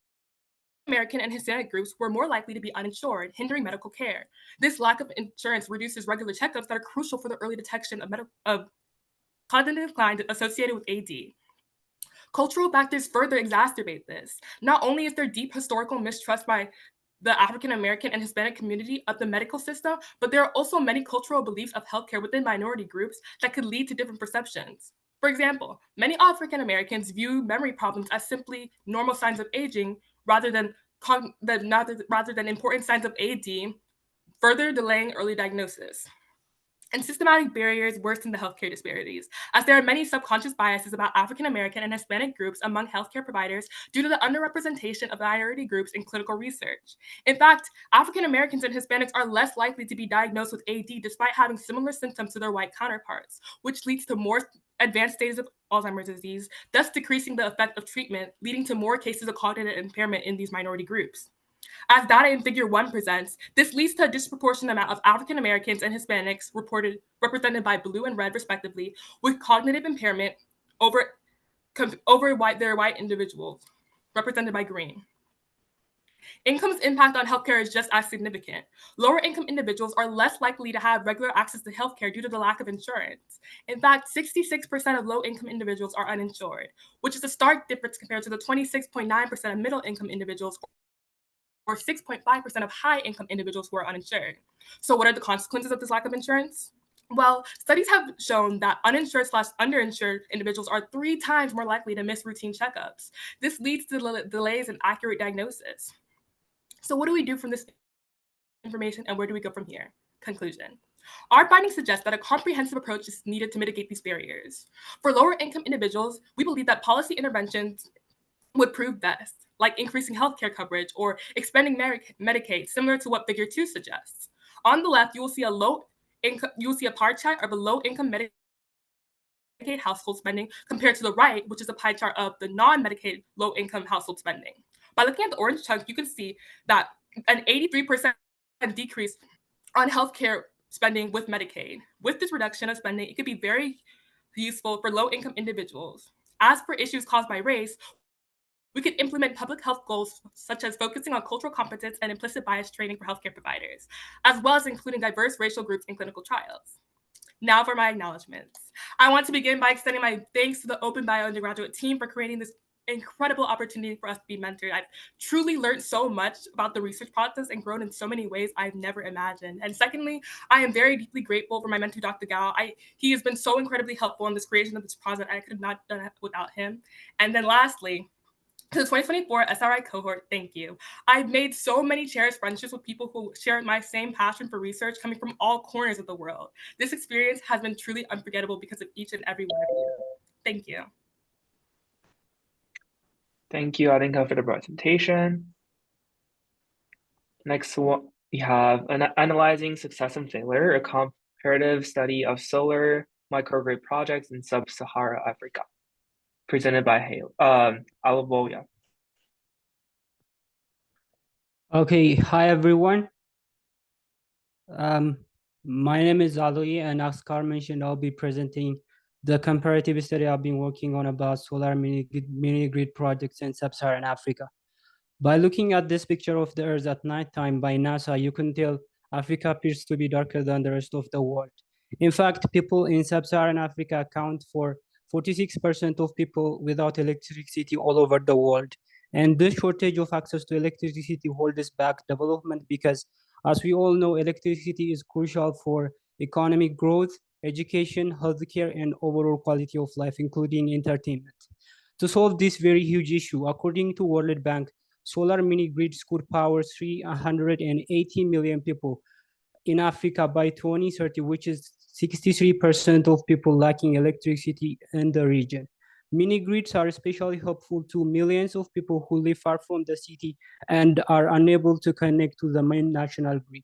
American and Hispanic groups were more likely to be uninsured, hindering medical care. This lack of insurance reduces regular checkups that are crucial for the early detection of cognitive decline associated with AD. Cultural factors further exacerbate this. Not only is there deep historical mistrust by the African American and Hispanic community of the medical system, but there are also many cultural beliefs of healthcare within minority groups that could lead to different perceptions. For example, many African Americans view memory problems as simply normal signs of aging rather than important signs of AD, further delaying early diagnosis. And systematic barriers worsen the healthcare disparities, as there are many subconscious biases about African American and Hispanic groups among healthcare providers due to the underrepresentation of minority groups in clinical research. In fact, African Americans and Hispanics are less likely to be diagnosed with AD despite having similar symptoms to their white counterparts, which leads to more advanced stages of Alzheimer's disease, thus decreasing the effect of treatment, leading to more cases of cognitive impairment in these minority groups. As data in Figure 1 presents, this leads to a disproportionate amount of African Americans and Hispanics represented by blue and red, respectively, with cognitive impairment over their white individuals, represented by green. Income's impact on healthcare is just as significant. Lower income individuals are less likely to have regular access to healthcare due to the lack of insurance. In fact, 66% of low income individuals are uninsured, which is a stark difference compared to the 26.9% of middle income individuals or 6.5% of high income individuals who are uninsured. So, what are the consequences of this lack of insurance? Well, studies have shown that uninsured/underinsured individuals are 3 times more likely to miss routine checkups. This leads to delays in accurate diagnosis. So what do we do from this information and where do we go from here? Conclusion. Our findings suggest that a comprehensive approach is needed to mitigate these barriers. For lower income individuals, we believe that policy interventions would prove best, like increasing healthcare coverage or expanding Medicaid, similar to what Figure 2 suggests. On the left, you will see a pie chart of a low-income Medicaid household spending compared to the right, which is a pie chart of the non-Medicaid low-income household spending. By looking at the orange chunk, you can see that an 83% decrease on healthcare spending with Medicaid. With this reduction of spending, it could be very useful for low-income individuals. As for issues caused by race, we could implement public health goals such as focusing on cultural competence and implicit bias training for healthcare providers, as well as including diverse racial groups in clinical trials. Now for my acknowledgements. I want to begin by extending my thanks to the Open Bio undergraduate team for creating this incredible opportunity for us to be mentored. I've truly learned so much about the research process and grown in so many ways I've never imagined. And secondly, I am very deeply grateful for my mentor, Dr. Gao. He has been so incredibly helpful in this creation of this project. I could have not done it without him. And then lastly, to the 2024 SRI cohort, thank you. I've made so many cherished friendships with people who share my same passion for research coming from all corners of the world. This experience has been truly unforgettable because of each and every one of you. Thank you. Thank you, Adinka, for the presentation. Next one, we have Analyzing Success and Failure, a comparative study of solar microgrid projects in sub-Saharan Africa, presented by Alavoya. Okay, hi everyone. My name is Aloy, and as Carl mentioned, I'll be presenting the comparative study I've been working on about solar mini grid projects in sub-Saharan Africa. By looking at this picture of the Earth at nighttime by NASA, you can tell Africa appears to be darker than the rest of the world. In fact, people in sub-Saharan Africa account for 46% of people without electricity all over the world. And this shortage of access to electricity holds back development because, as we all know, electricity is crucial for economic growth, education, healthcare, and overall quality of life, including entertainment. To solve this very huge issue, according to World Bank, solar mini grids could power 380 million people in Africa by 2030, which is 63% of people lacking electricity in the region. Mini grids are especially helpful to millions of people who live far from the city and are unable to connect to the main national grid.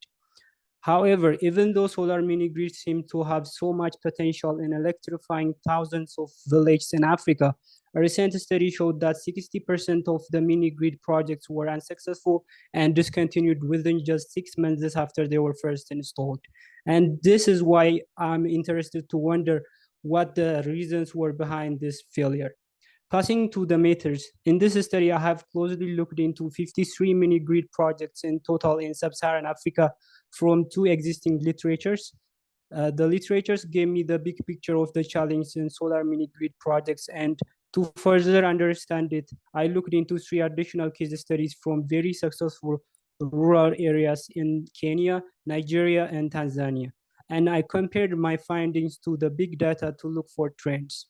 However, even though solar mini grids seem to have so much potential in electrifying thousands of villages in Africa, a recent study showed that 60% of the mini grid projects were unsuccessful and discontinued within just 6 months after they were first installed. And this is why I'm interested to wonder what the reasons were behind this failure. Passing to the methods, in this study, I have closely looked into 53 mini grid projects in total in sub-Saharan Africa from 2 existing literatures. The literatures gave me the big picture of the challenge in solar mini grid projects, and to further understand it, I looked into 3 additional case studies from very successful rural areas in Kenya, Nigeria, and Tanzania. And I compared my findings to the big data to look for trends.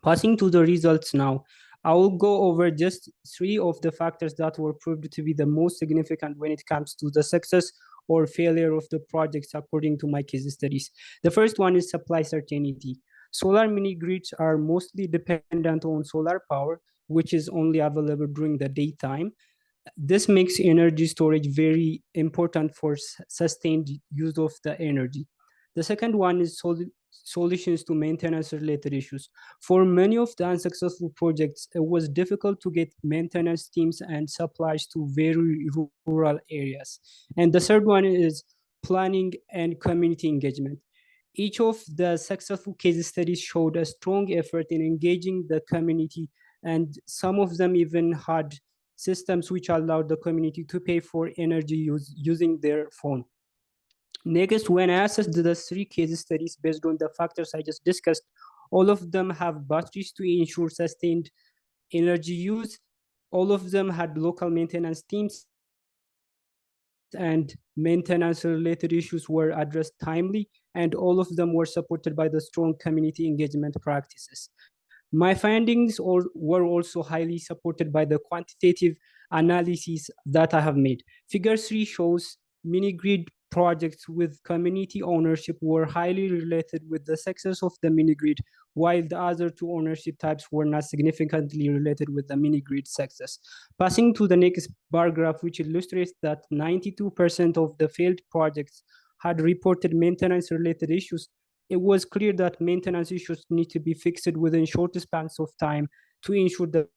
Passing to the results now, I will go over just 3 of the factors that were proved to be the most significant when it comes to the success or failure of the projects according to my case studies. The first one is supply certainty. Solar mini grids are mostly dependent on solar power, which is only available during the daytime. This makes energy storage very important for sustained use of the energy. The second one is solutions to maintenance-related issues. For many of the unsuccessful projects, it was difficult to get maintenance teams and supplies to very rural areas. And the third one is planning and community engagement. Each of the successful case studies showed a strong effort in engaging the community, and some of them even had systems which allowed the community to pay for energy use using their phone. Next, when I assessed the 3 case studies based on the factors I just discussed, all of them have batteries to ensure sustained energy use. All of them had local maintenance teams, and maintenance related issues were addressed timely, and all of them were supported by the strong community engagement practices. My findings were also highly supported by the quantitative analyses that I have made. Figure 3 shows mini-grid projects with community ownership were highly related with the success of the mini-grid, while the other 2 ownership types were not significantly related with the mini-grid success. Passing to the next bar graph, which illustrates that 92% of the failed projects had reported maintenance-related issues, it was clear that maintenance issues need to be fixed within short spans of time to ensure the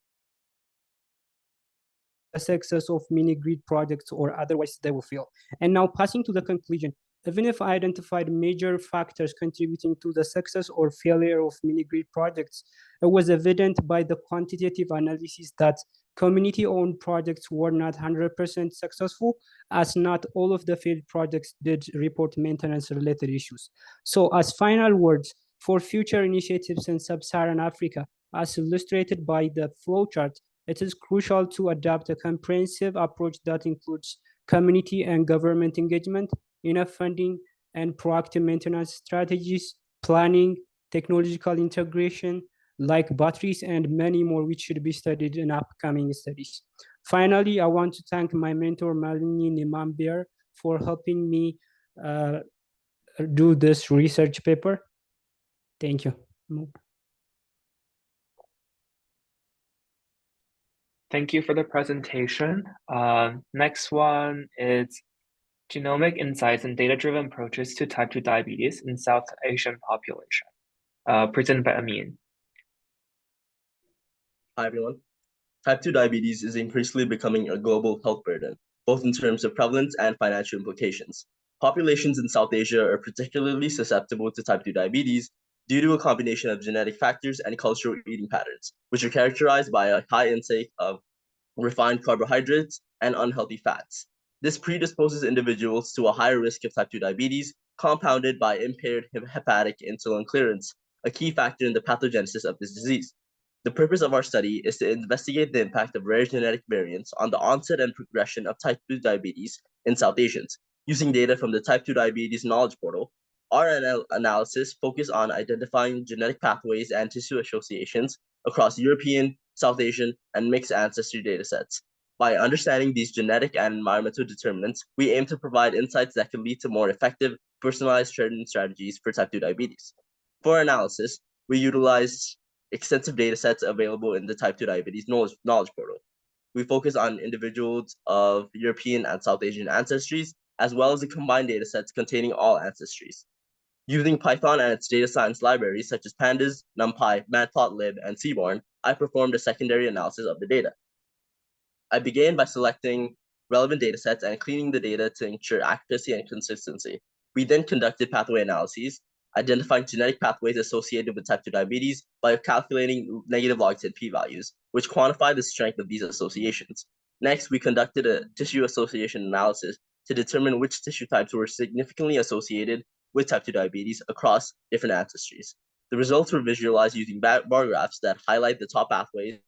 success of mini-grid projects, or otherwise they will fail. And now passing to the conclusion, even if I identified major factors contributing to the success or failure of mini-grid projects, it was evident by the quantitative analysis that community-owned projects were not 100% successful, as not all of the failed projects did report maintenance-related issues. So as final words, for future initiatives in Sub-Saharan Africa, as illustrated by the flowchart, it is crucial to adopt a comprehensive approach that includes community and government engagement, enough funding, and proactive maintenance strategies, planning, technological integration, like batteries, and many more, which should be studied in upcoming studies. Finally, I want to thank my mentor, Malini Nimambiar, for helping me do this research paper. Thank you. Thank you for the presentation. Next one is genomic insights and data-driven approaches to type 2 diabetes in South Asian population, presented by Amin. Hi, everyone. Type 2 diabetes is increasingly becoming a global health burden, both in terms of prevalence and financial implications. Populations in South Asia are particularly susceptible to type 2 diabetes due to a combination of genetic factors and cultural eating patterns, which are characterized by a high intake of refined carbohydrates and unhealthy fats. This predisposes individuals to a higher risk of type 2 diabetes, compounded by impaired hepatic insulin clearance, a key factor in the pathogenesis of this disease. The purpose of our study is to investigate the impact of rare genetic variants on the onset and progression of type 2 diabetes in South Asians. Using data from the Type 2 Diabetes Knowledge Portal, our analysis focused on identifying genetic pathways and tissue associations across European, South Asian, and mixed ancestry datasets. By understanding these genetic and environmental determinants, we aim to provide insights that can lead to more effective, personalized treatment strategies for type 2 diabetes. For our analysis, we utilized extensive data sets available in the Type 2 Diabetes Knowledge Portal. We focus on individuals of European and South Asian ancestries, as well as the combined data sets containing all ancestries. Using Python and its data science libraries such as Pandas, NumPy, Matplotlib, and Seaborn, I performed a secondary analysis of the data. I began by selecting relevant data sets and cleaning the data to ensure accuracy and consistency. We then conducted pathway analyses, identifying genetic pathways associated with type 2 diabetes by calculating negative log 10 p-values, which quantify the strength of these associations. Next, we conducted a tissue association analysis to determine which tissue types were significantly associated with type 2 diabetes across different ancestries. The results were visualized using bar graphs that highlight the top pathways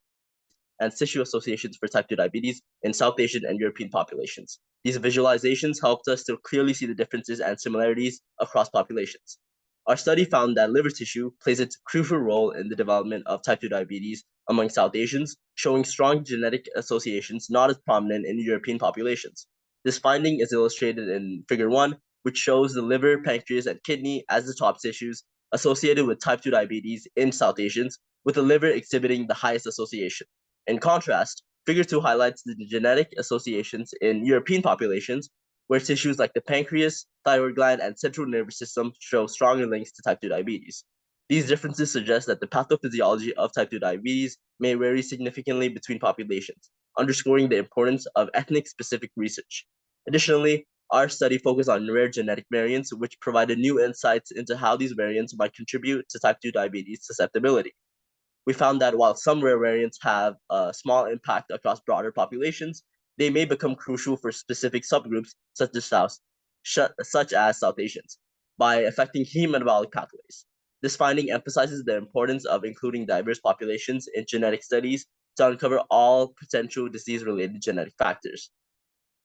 and tissue associations for type 2 diabetes in South Asian and European populations. These visualizations helped us to clearly see the differences and similarities across populations. Our study found that liver tissue plays a crucial role in the development of type 2 diabetes among South Asians, showing strong genetic associations not as prominent in European populations. This finding is illustrated in Figure 1, which shows the liver, pancreas, and kidney as the top tissues associated with type 2 diabetes in South Asians, with the liver exhibiting the highest association. In contrast, Figure 2 highlights the genetic associations in European populations, where tissues like the pancreas, thyroid gland, and central nervous system show stronger links to type 2 diabetes. These differences suggest that the pathophysiology of type 2 diabetes may vary significantly between populations, underscoring the importance of ethnic-specific research. Additionally, our study focused on rare genetic variants, which provided new insights into how these variants might contribute to type 2 diabetes susceptibility. We found that while some rare variants have a small impact across broader populations, they may become crucial for specific subgroups such as South Asians by affecting hemometabolic pathways. This finding emphasizes the importance of including diverse populations in genetic studies to uncover all potential disease-related genetic factors.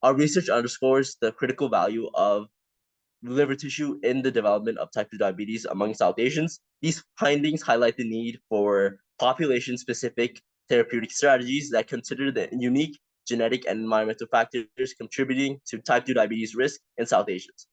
Our research underscores the critical value of liver tissue in the development of type 2 diabetes among South Asians. These findings highlight the need for population-specific therapeutic strategies that consider the unique genetic and environmental factors contributing to type 2 diabetes risk in South Asians.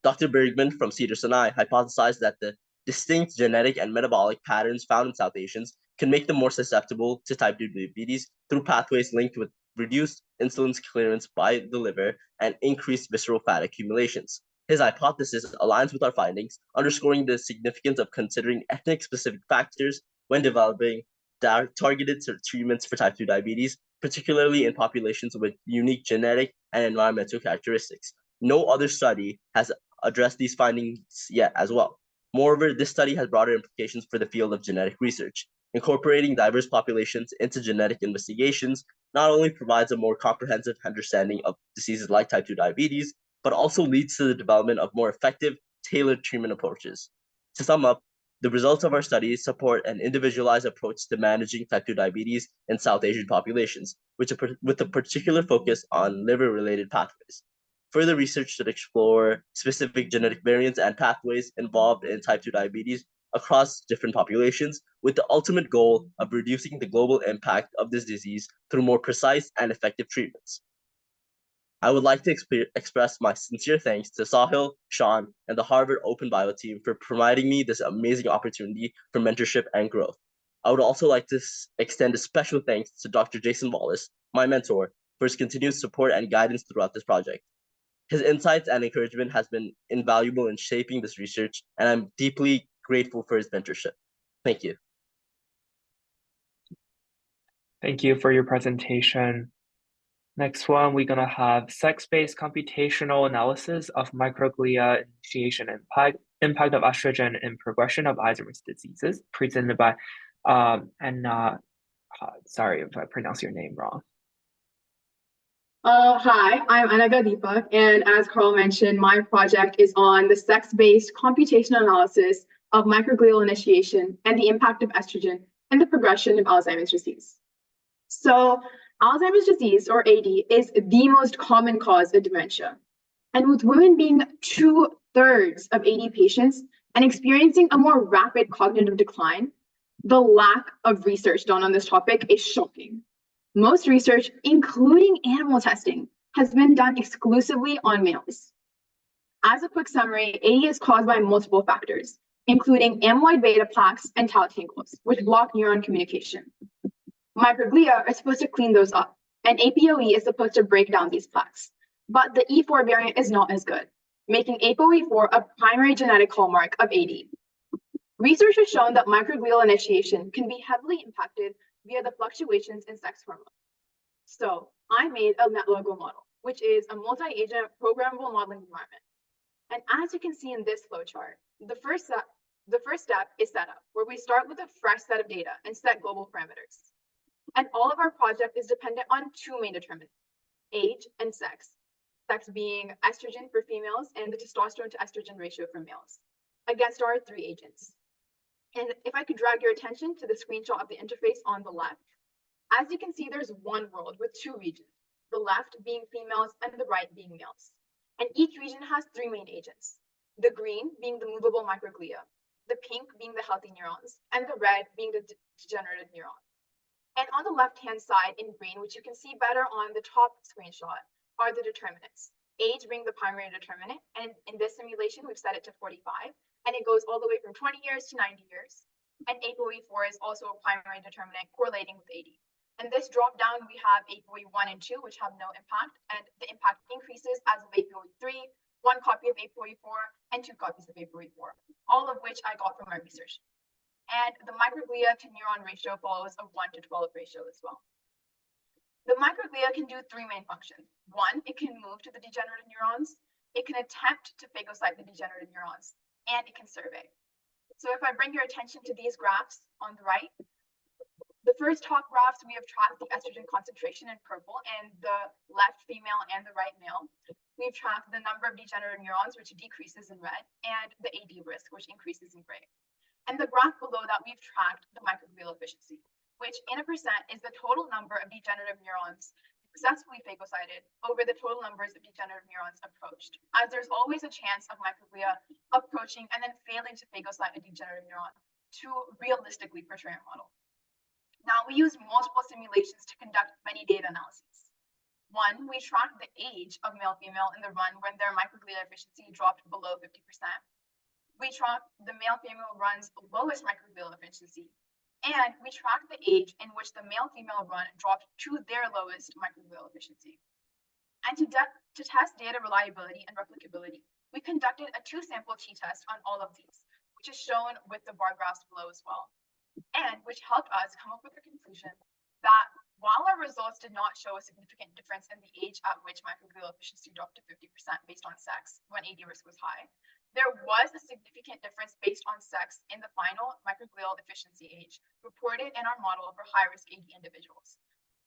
Dr. Bergman from Cedars-Sinai hypothesized that the distinct genetic and metabolic patterns found in South Asians can make them more susceptible to type 2 diabetes through pathways linked with reduced insulin clearance by the liver and increased visceral fat accumulations. His hypothesis aligns with our findings, underscoring the significance of considering ethnic-specific factors when developing targeted treatments for type 2 diabetes, particularly in populations with unique genetic and environmental characteristics. No other study has addressed these findings yet as well. Moreover, this study has broader implications for the field of genetic research. Incorporating diverse populations into genetic investigations not only provides a more comprehensive understanding of diseases like type 2 diabetes, but also leads to the development of more effective, tailored treatment approaches. To sum up, the results of our studies support an individualized approach to managing type 2 diabetes in South Asian populations, with a particular focus on liver-related pathways. Further research should explore specific genetic variants and pathways involved in type 2 diabetes across different populations, with the ultimate goal of reducing the global impact of this disease through more precise and effective treatments. I would like to express my sincere thanks to Sahil, Sean, and the Harvard Open Bio team for providing me this amazing opportunity for mentorship and growth. I would also like to extend a special thanks to Dr. Jason Wallace, my mentor, for his continued support and guidance throughout this project. His insights and encouragement has been invaluable in shaping this research, and I'm deeply grateful for his mentorship. Thank you. Thank you for your presentation. Next one, we're gonna have sex-based computational analysis of microglia initiation impact of estrogen in progression of Alzheimer's diseases, presented by Anna. Sorry if I pronounce your name wrong. Hi, I'm Anaga Deepak, and as Carl mentioned, my project is on the sex-based computational analysis of microglial initiation and the impact of estrogen in the progression of Alzheimer's disease. So, Alzheimer's disease, or AD, is the most common cause of dementia. And with women being 2/3 of AD patients and experiencing a more rapid cognitive decline, the lack of research done on this topic is shocking. Most research, including animal testing, has been done exclusively on males. As a quick summary, AD is caused by multiple factors, including amyloid beta plaques and tau tangles, which block neuron communication. Microglia are supposed to clean those up, and APOE is supposed to break down these plaques. But the E4 variant is not as good, making APOE4 a primary genetic hallmark of AD. Research has shown that microglial initiation can be heavily impacted via the fluctuations in sex hormones. So I made a NetLogo model, which is a multi-agent programmable modeling environment. And as you can see in this flowchart, the first step is setup, where we start with a fresh set of data and set global parameters. And all of our project is dependent on two main determinants, age and sex. Sex being estrogen for females and the testosterone to estrogen ratio for males, against our three agents. And if I could drag your attention to the screenshot of the interface on the left, as you can see, there's one world with two regions, the left being females and the right being males. And each region has three main agents, the green being the movable microglia, the pink being the healthy neurons, and the red being the degenerative neuron. And on the left-hand side in green, which you can see better on the top screenshot, are the determinants. Age being the primary determinant, and in this simulation, we've set it to 45, and it goes all the way from 20 years to 90 years. And APOE4 is also a primary determinant correlating with AD. And this drop down, we have APOE1 and 2, which have no impact, and the impact increases as of APOE3, 1 copy of APOE4, and 2 copies of APOE4, all of which I got from my research. And the microglia to neuron ratio follows a 1:12 ratio as well. The microglia can do three main functions. One, it can move to the degenerative neurons, it can attempt to phagocyte the degenerative neurons, and it can survey. So if I bring your attention to these graphs on the right, the first top graphs, we have tracked the estrogen concentration in purple, and the left female and the right male. We've tracked the number of degenerative neurons, which decreases in red, and the AD risk, which increases in gray. And the graph below that, we've tracked the microglial efficiency, which in a percent is the total number of degenerative neurons successfully phagocyted over the total numbers of degenerative neurons approached, as there's always a chance of microglia approaching and then failing to phagocyte a degenerative neuron to realistically portray a model. Now, we use multiple simulations to conduct many data analyses. One, we tracked the age of male-female in the run when their microglia efficiency dropped below 50%. We tracked the male-female run's lowest microglial efficiency, and we tracked the age in which the male-female run dropped to their lowest microglial efficiency. And to test data reliability and replicability, we conducted a two-sample t-test on all of these, which is shown with the bar graphs below as well, and which helped us come up with the conclusion that while our results did not show a significant difference in the age at which microglial efficiency dropped to 50% based on sex when AD risk was high, there was a significant difference based on sex in the final microglial efficiency age reported in our model for high-risk AD individuals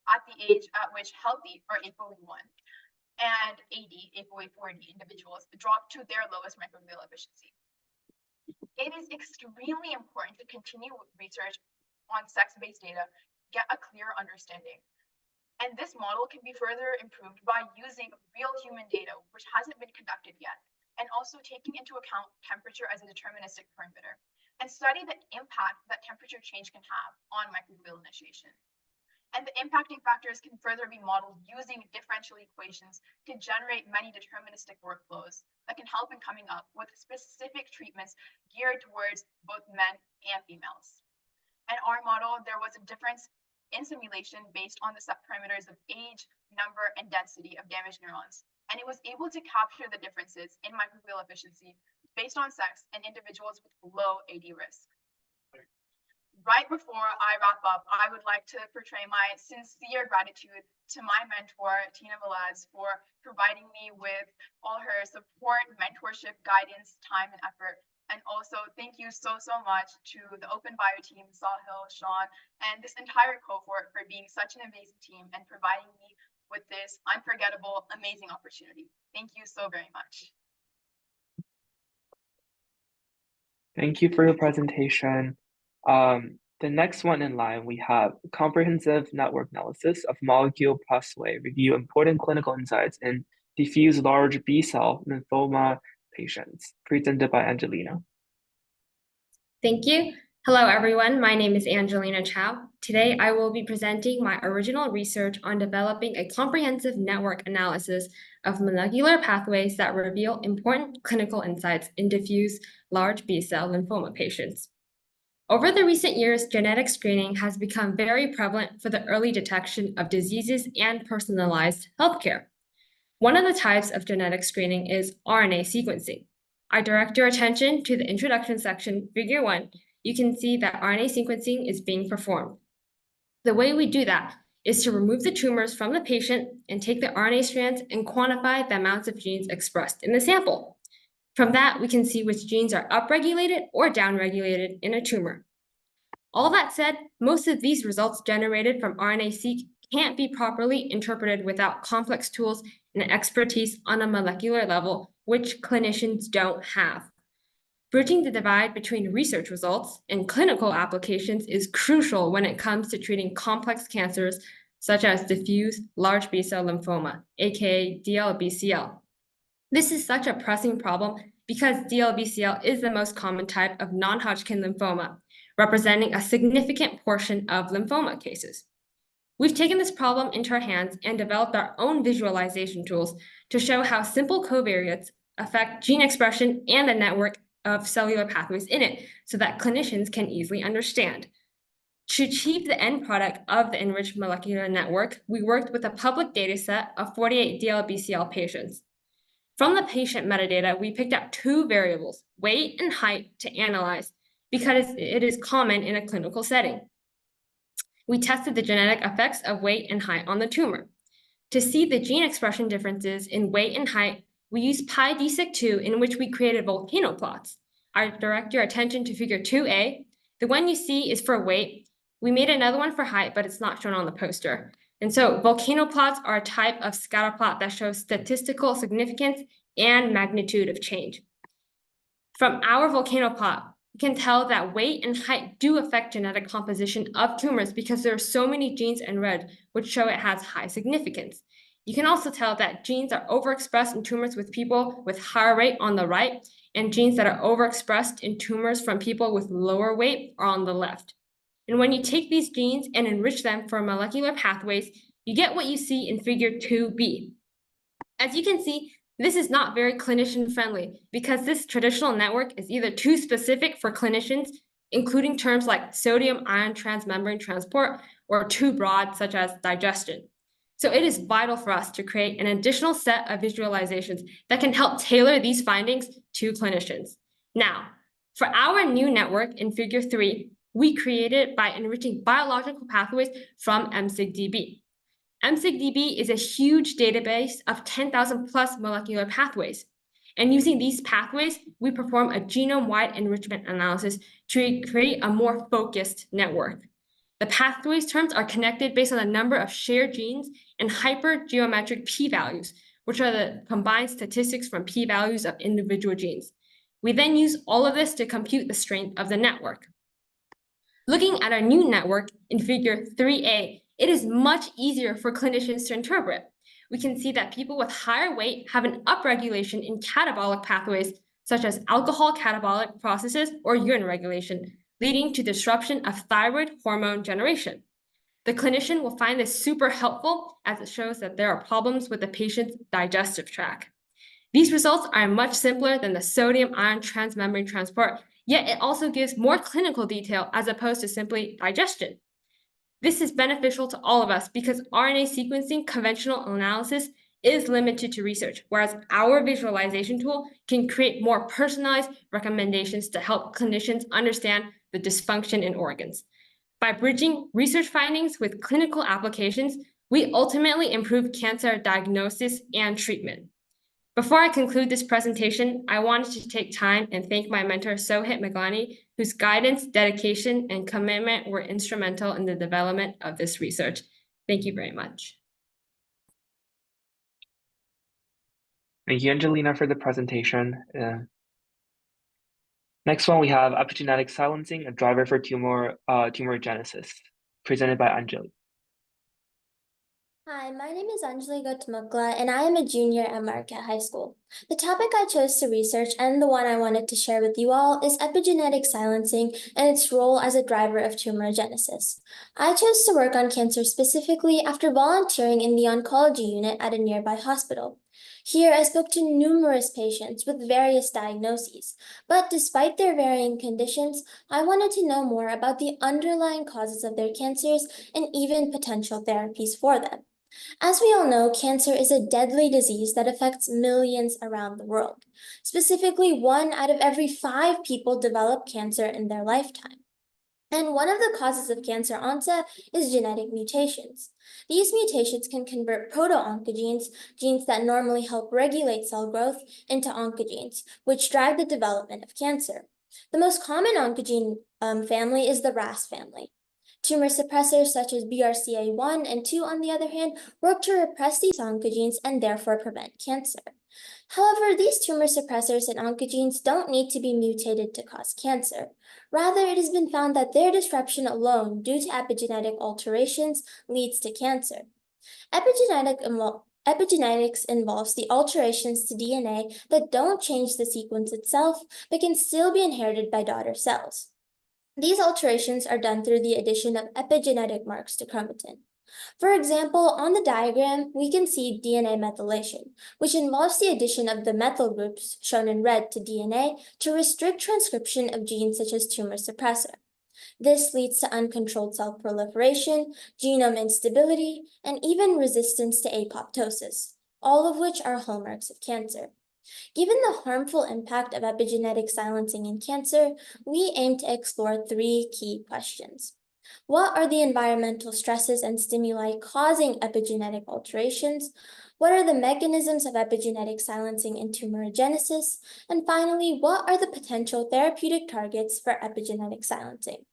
at the age at which healthy or ApoE1 and AD, ApoE4D individuals dropped to their lowest microglial efficiency. It is extremely important to continue research on sex-based data, get a clear understanding. And this model can be further improved by using real human data, which hasn't been conducted yet, and also taking into account temperature as a deterministic parameter, and study the impact that temperature change can have on microglial initiation. And the impacting factors can further be modeled using differential equations to generate many deterministic workflows that can help in coming up with specific treatments geared towards both men and females. In our model, there was a difference in simulation based on the set parameters of age, number, and density of damaged neurons, and it was able to capture the differences in microglial efficiency based on sex in individuals with low AD risk. Right before I wrap up, I would like to portray my sincere gratitude to my mentor, Tina Velez, for providing me with all her support, mentorship, guidance, time, and effort. And also, thank you so much to the Open Bio team, Sahil, Sean, and this entire cohort for being such an amazing team and providing me with this unforgettable, amazing opportunity. Thank you so very much. Thank you for your presentation. The next one in line, we have comprehensive network analysis of molecule pathway review important clinical insights in diffuse large B-cell lymphoma patients, presented by Angelina. Thank you. Hello, everyone. My name is Angelina Chow. Today, I will be presenting my original research on developing a comprehensive network analysis of molecular pathways that reveal important clinical insights in diffuse large B-cell lymphoma patients. Over the recent years, genetic screening has become very prevalent for the early detection of diseases and personalized healthcare. One of the types of genetic screening is RNA sequencing. I direct your attention to the introduction section, figure 1. You can see that RNA sequencing is being performed. The way we do that is to remove the tumors from the patient and take the RNA strands and quantify the amounts of genes expressed in the sample. From that, we can see which genes are upregulated or downregulated in a tumor. All that said, most of these results generated from RNA-seq can't be properly interpreted without complex tools and expertise on a molecular level, which clinicians don't have. Bridging the divide between research results and clinical applications is crucial when it comes to treating complex cancers such as diffuse large B-cell lymphoma, aka DLBCL. This is such a pressing problem because DLBCL is the most common type of non-Hodgkin lymphoma, representing a significant portion of lymphoma cases. We've taken this problem into our hands and developed our own visualization tools to show how simple covariates affect gene expression and the network of cellular pathways in it so that clinicians can easily understand. To achieve the end product of the enriched molecular network, we worked with a public data set of 48 DLBCL patients. From the patient metadata, we picked out 2 variables, weight and height, to analyze because it is common in a clinical setting. We tested the genetic effects of weight and height on the tumor. To see the gene expression differences in weight and height, we used PyDSec2, in which we created volcano plots. I direct your attention to figure 2A. The one you see is for weight. We made another one for height, but it's not shown on the poster. And so volcano plots are a type of scatter plot that shows statistical significance and magnitude of change. From our volcano plot, you can tell that weight and height do affect genetic composition of tumors because there are so many genes in red, which show it has high significance. You can also tell that genes are overexpressed in tumors with people with higher weight on the right, and genes that are overexpressed in tumors from people with lower weight are on the left. And when you take these genes and enrich them for molecular pathways, you get what you see in figure 2B. As you can see, this is not very clinician friendly because this traditional network is either too specific for clinicians, including terms like sodium-ion transmembrane transport, or too broad, such as digestion. So it is vital for us to create an additional set of visualizations that can help tailor these findings to clinicians. Now, for our new network in figure 3, we created it by enriching biological pathways from MSigDB. MSigDB is a huge database of 10,000 plus molecular pathways. And using these pathways, we perform a genome-wide enrichment analysis to create a more focused network. The pathways terms are connected based on the number of shared genes and hypergeometric p-values, which are the combined statistics from p-values of individual genes. We then use all of this to compute the strength of the network. Looking at our new network in figure 3A, it is much easier for clinicians to interpret. We can see that people with higher weight have an upregulation in catabolic pathways, such as alcohol catabolic processes or urine regulation, leading to disruption of thyroid hormone generation. The clinician will find this super helpful as it shows that there are problems with the patient's digestive tract. These results are much simpler than the sodium-ion transmembrane transport, yet it also gives more clinical detail as opposed to simply digestion. This is beneficial to all of us because RNA sequencing conventional analysis is limited to research, whereas our visualization tool can create more personalized recommendations to help clinicians understand the dysfunction in organs. By bridging research findings with clinical applications, we ultimately improve cancer diagnosis and treatment. Before I conclude this presentation, I wanted to take time and thank my mentor, Sohit Meglani, whose guidance, dedication, and commitment were instrumental in the development of this research. Thank you very much. Thank you, Angelina, for the presentation. Next one, we have epigenetic silencing, a driver for tumor genesis, presented by Anjali. Hi, my name is Anjali Gautamukla, and I am a junior at Marquette High School. The topic I chose to research and the one I wanted to share with you all is epigenetic silencing and its role as a driver of tumorigenesis. I chose to work on cancer specifically after volunteering in the oncology unit at a nearby hospital. Here, I spoke to numerous patients with various diagnoses, but despite their varying conditions, I wanted to know more about the underlying causes of their cancers and even potential therapies for them. As we all know, cancer is a deadly disease that affects millions around the world. Specifically, 1 out of every 5 people develop cancer in their lifetime. And one of the causes of cancer onset is genetic mutations. These mutations can convert proto-oncogenes, genes that normally help regulate cell growth, into oncogenes, which drive the development of cancer. The most common oncogene family is the RAS family. Tumor suppressors such as BRCA1 and 2, on the other hand, work to repress these oncogenes and therefore prevent cancer. However, these tumor suppressors and oncogenes don't need to be mutated to cause cancer. Rather, it has been found that their disruption alone, due to epigenetic alterations, leads to cancer. Epigenetics involves the alterations to DNA that don't change the sequence itself, but can still be inherited by daughter cells. These alterations are done through the addition of epigenetic marks to chromatin. For example, on the diagram, we can see DNA methylation, which involves the addition of the methyl groups, shown in red, to DNA to restrict transcription of genes such as tumor suppressor. This leads to uncontrolled cell proliferation, genome instability, and even resistance to apoptosis, all of which are hallmarks of cancer. Given the harmful impact of epigenetic silencing in cancer, we aim to explore 3 key questions. What are the environmental stresses and stimuli causing epigenetic alterations? What are the mechanisms of epigenetic silencing in tumorigenesis? And finally, what are the potential therapeutic targets for epigenetic silencing?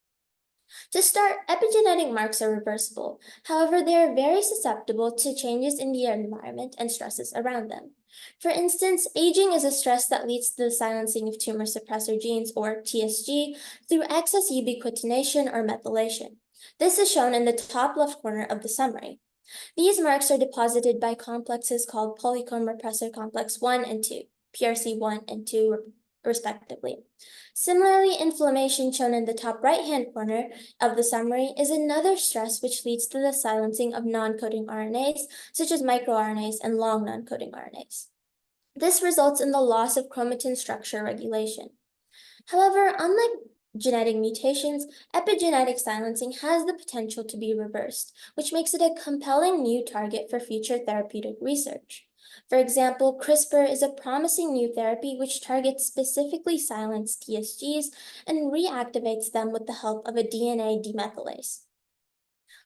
To start, epigenetic marks are reversible. However, they are very susceptible to changes in the environment and stresses around them. For instance, aging is a stress that leads to the silencing of tumor suppressor genes, or TSG, through excess ubiquitination or methylation. This is shown in the top left corner of the summary. These marks are deposited by complexes called polycomb repressor complex 1 and 2, PRC1 and 2 respectively. Similarly, inflammation shown in the top right-hand corner of the summary is another stress which leads to the silencing of non-coding RNAs, such as microRNAs and long non-coding RNAs. This results in the loss of chromatin structure regulation. However, unlike genetic mutations, epigenetic silencing has the potential to be reversed, which makes it a compelling new target for future therapeutic research. For example, CRISPR is a promising new therapy which targets specifically silenced TSGs and reactivates them with the help of a DNA demethylase.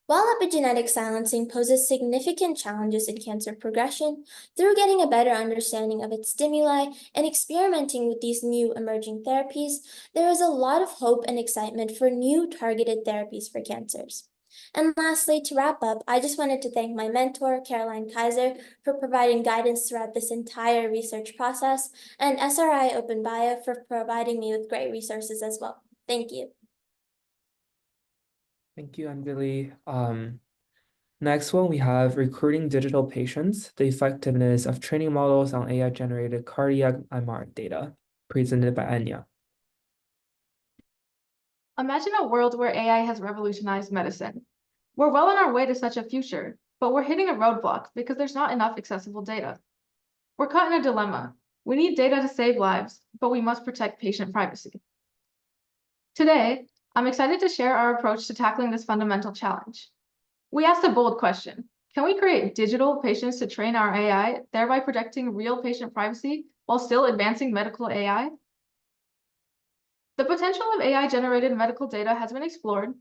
While epigenetic silencing poses significant challenges in cancer progression, through getting a better understanding of its stimuli and experimenting with these new emerging therapies, there is a lot of hope and excitement for new targeted therapies for cancers. And lastly, to wrap up, I just wanted to thank my mentor, Caroline Kaiser, for providing guidance throughout this entire research process, and SRI Open Bio for providing me with great resources as well. Thank you. Thank you, Anjali. Next one, we have recruiting digital patients, the effectiveness of training models on AI-generated cardiac MR data, presented by Anya. Imagine a world where AI has revolutionized medicine. We're well on our way to such a future, but we're hitting a roadblock because there's not enough accessible data. We're caught in a dilemma. We need data to save lives, but we must protect patient privacy. Today, I'm excited to share our approach to tackling this fundamental challenge. We asked a bold question. Can we create digital patients to train our AI, thereby protecting real patient privacy while still advancing medical AI? The potential of AI-generated medical data has been explored,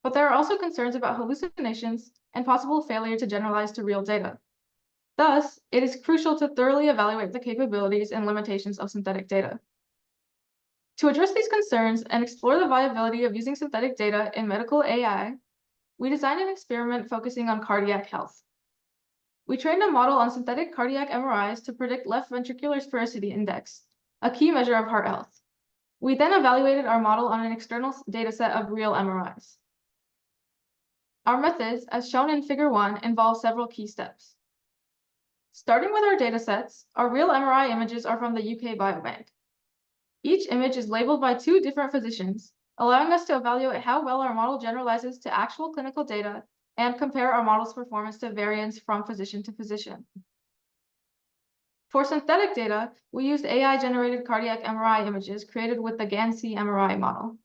but there are also concerns about hallucinations and possible failure to generalize to real data. Thus, it is crucial to thoroughly evaluate the capabilities and limitations of synthetic data. To address these concerns and explore the viability of using synthetic data in medical AI, we designed an experiment focusing on cardiac health. We trained a model on synthetic cardiac MRIs to predict left ventricular sphericity index, a key measure of heart health. We then evaluated our model on an external dataset of real MRIs. Our methods, as shown in Figure 1, involve several key steps. Starting with our datasets, our real MRI images are from the UK Biobank. Each image is labeled by 2 different physicians, allowing us to evaluate how well our model generalizes to actual clinical data and compare our model's performance to variance from physician to physician. For synthetic data, we used AI-generated cardiac MRI images created with the GAN-C MRI model.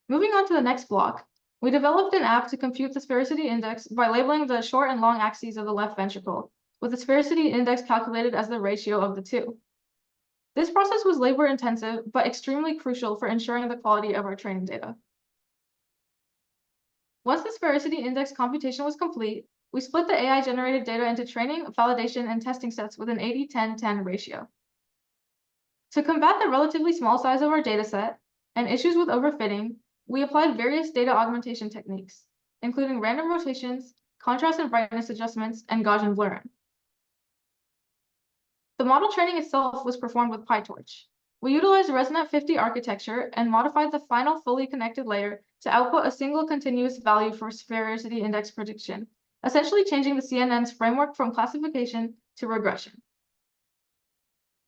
Moving on to the next block, we developed an app to compute the sphericity index by labeling the short and long axes of the left ventricle, with the sphericity index calculated as the ratio of the 2. This process was labor-intensive, but extremely crucial for ensuring the quality of our training data. Once the sphericity index computation was complete, we split the AI-generated data into training, validation, and testing sets with an 80-10-10 ratio. To combat the relatively small size of our dataset and issues with overfitting, we applied various data augmentation techniques, including random rotations, contrast and brightness adjustments, and Gaussian blurring. The model training itself was performed with PyTorch. We utilized ResNet 50 architecture and modified the final fully connected layer to output a single continuous value for sphericity index prediction, essentially changing the CNN's framework from classification to regression.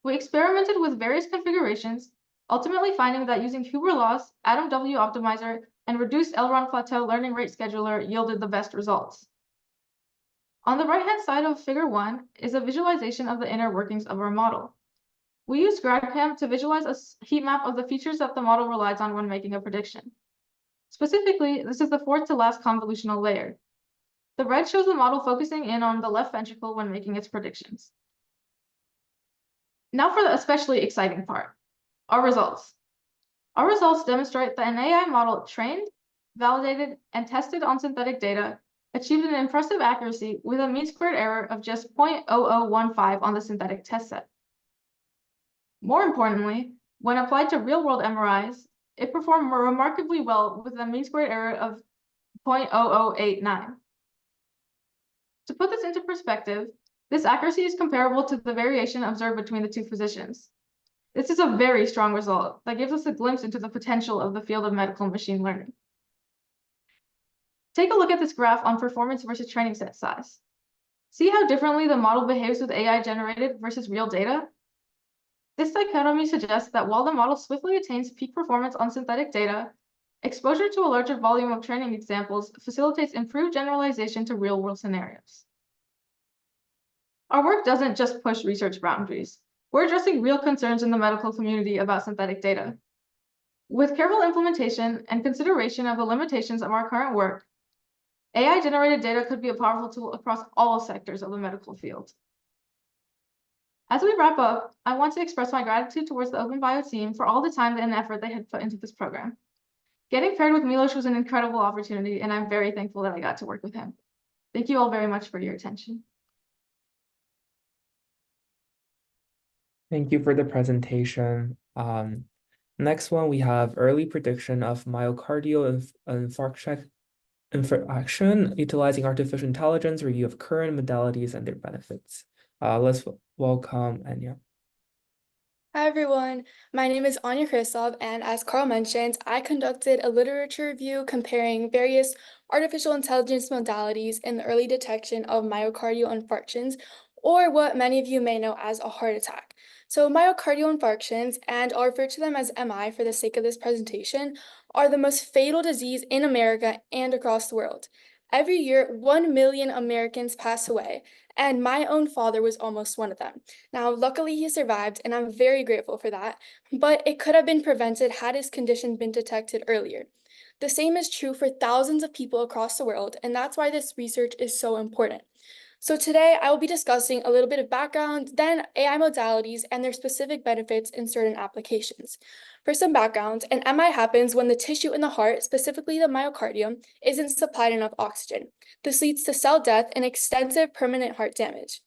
We experimented with various configurations, ultimately finding that using Huber loss, Atom W optimizer, and reduced Elrond plateau learning rate scheduler yielded the best results. On the right-hand side of Figure 1 is a visualization of the inner workings of our model. We used GradCam to visualize a heat map of the features that the model relies on when making a prediction. Specifically, this is the fourth to last convolutional layer. The red shows the model focusing in on the left ventricle when making its predictions. Now for the especially exciting part, our results. Our results demonstrate that an AI model trained, validated, and tested on synthetic data, achieved an impressive accuracy with a mean squared error of just 0.0015 on the synthetic test set. More importantly, when applied to real-world MRIs, it performed remarkably well with a mean squared error of 0.0089. To put this into perspective, this accuracy is comparable to the variation observed between the two physicians. This is a very strong result that gives us a glimpse into the potential of the field of medical machine learning. Take a look at this graph on performance versus training set size. See how differently the model behaves with AI generated versus real data? This dichotomy suggests that while the model swiftly attains peak performance on synthetic data, exposure to a larger volume of training examples facilitates improved generalization to real-world scenarios. Our work doesn't just push research boundaries. We're addressing real concerns in the medical community about synthetic data. With careful implementation and consideration of the limitations of our current work, AI-generated data could be a powerful tool across all sectors of the medical field. As we wrap up, I want to express my gratitude towards the OpenBio team for all the time and effort they had put into this program. Getting paired with Milos was an incredible opportunity, and I'm very thankful that I got to work with him. Thank you all very much for your attention. Thank you for the presentation. Next one, we have early prediction of myocardial infarction utilizing artificial intelligence, review of current modalities and their benefits. Let's welcome Anya. Hi everyone, my name is Anya Kristov, and as Carl mentioned, I conducted a literature review comparing various artificial intelligence modalities in the early detection of myocardial infarctions, or what many of you may know as a heart attack. So myocardial infarctions, and I'll refer to them as MI for the sake of this presentation, are the most fatal disease in America and across the world. Every year, 1 million Americans pass away, and my own father was almost one of them. Now, luckily he survived, and I'm very grateful for that, but it could have been prevented had his condition been detected earlier. The same is true for thousands of people across the world, and that's why this research is so important. So today I will be discussing a little bit of background, then AI modalities and their specific benefits in certain applications. For some background, an MI happens when the tissue in the heart, specifically the myocardium, isn't supplied enough oxygen. This leads to cell death and extensive permanent heart damage.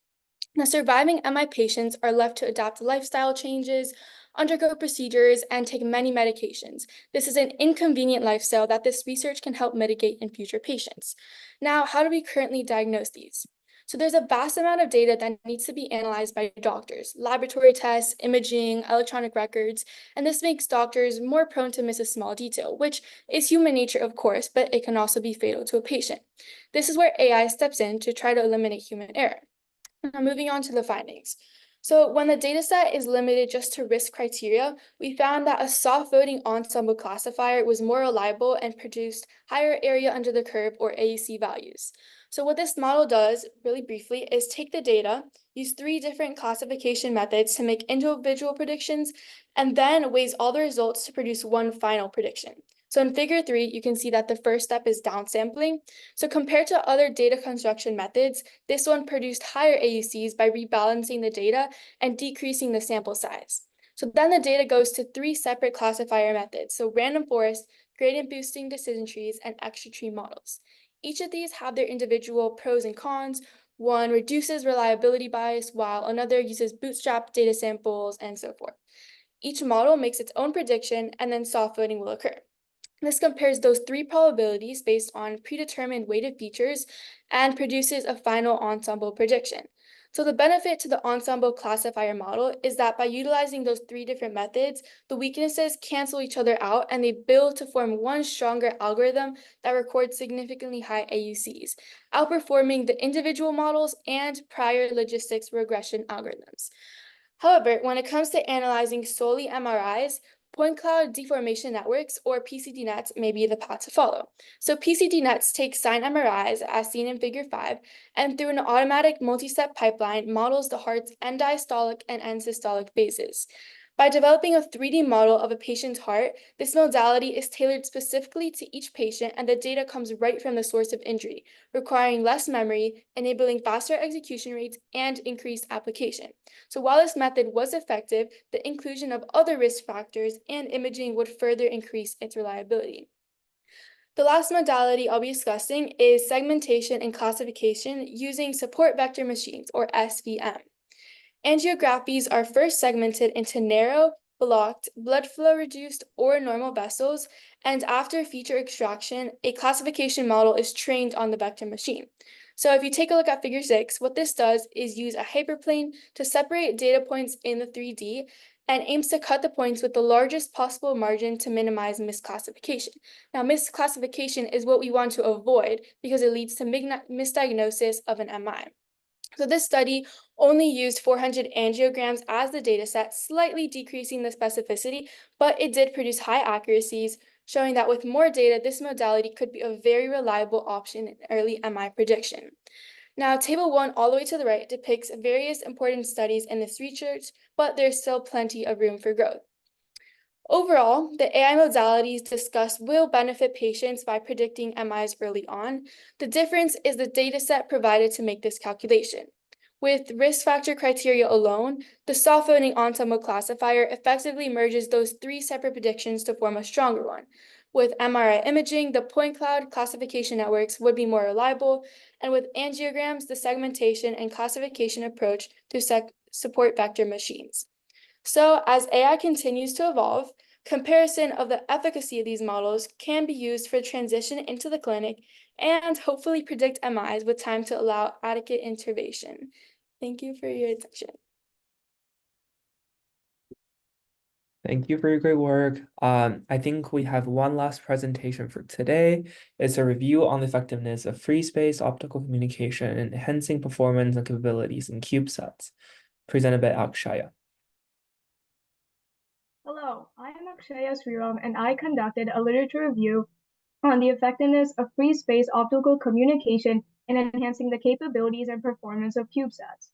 Now, surviving MI patients are left to adapt to lifestyle changes, undergo procedures, and take many medications. This is an inconvenient lifestyle that this research can help mitigate in future patients. Now, how do we currently diagnose these? So there's a vast amount of data that needs to be analyzed by doctors, laboratory tests, imaging, electronic records, and this makes doctors more prone to miss a small detail, which is human nature, of course, but it can also be fatal to a patient. This is where AI steps in to try to eliminate human error. Now, moving on to the findings. So when the dataset is limited just to risk criteria, we found that a soft voting ensemble classifier was more reliable and produced higher area under the curve or AUC values. So what this model does, really briefly, is take the data, use 3 different classification methods to make individual predictions, and then weighs all the results to produce one final prediction. So in figure 3, you can see that the first step is downsampling. So compared to other data construction methods, this one produced higher AUCs by rebalancing the data and decreasing the sample size. So then the data goes to 3 separate classifier methods. So random forest, gradient boosting decision trees, and extra tree models. Each of these have their individual pros and cons. One reduces reliability bias, while another uses bootstrap data samples, and so forth. Each model makes its own prediction, and then soft voting will occur. This compares those 3 probabilities based on predetermined weighted features and produces a final ensemble prediction. So the benefit to the ensemble classifier model is that by utilizing those 3 different methods, the weaknesses cancel each other out and they build to form one stronger algorithm that records significantly high AUCs, outperforming the individual models and prior logistics regression algorithms. However, when it comes to analyzing solely MRIs, point cloud deformation networks, or PCD nets, may be the path to follow. So PCD nets take sign MRIs, as seen in figure 5, and through an automatic multi-step pipeline, models the heart's end diastolic and end systolic phases. By developing a 3D model of a patient's heart, this modality is tailored specifically to each patient, and the data comes right from the source of injury, requiring less memory, enabling faster execution rates, and increased application. So while this method was effective, the inclusion of other risk factors and imaging would further increase its reliability. The last modality I'll be discussing is segmentation and classification using support vector machines, or SVM. Angiographies are first segmented into narrow, blocked, blood flow reduced, or normal vessels, and after feature extraction, a classification model is trained on the vector machine. So if you take a look at figure 6, what this does is use a hyperplane to separate data points in the 3D and aims to cut the points with the largest possible margin to minimize misclassification. Now, misclassification is what we want to avoid because it leads to misdiagnosis of an MI. So this study only used 400 angiograms as the data set, slightly decreasing the specificity, but it did produce high accuracies, showing that with more data, this modality could be a very reliable option in early MI prediction. Now, Table 1 all the way to the right depicts various important studies in this research, but there's still plenty of room for growth. Overall, the AI modalities discussed will benefit patients by predicting MIs early on. The difference is the dataset provided to make this calculation. With risk factor criteria alone, the soft voting ensemble classifier effectively merges those 3 separate predictions to form a stronger one. With MRI imaging, the point cloud classification networks would be more reliable, and with angiograms, the segmentation and classification approach through support vector machines. So as AI continues to evolve, comparison of the efficacy of these models can be used for transition into the clinic and hopefully predict MIs with time to allow adequate intervention. Thank you for your attention. Thank you for your great work. I think we have one last presentation for today. It's a review on the effectiveness of free space optical communication and enhancing performance and capabilities in CubeSats, presented by Akshaya. Hello, I am Akshaya Sriram, and I conducted a literature review on the effectiveness of free space optical communication in enhancing the capabilities and performance of CubeSats.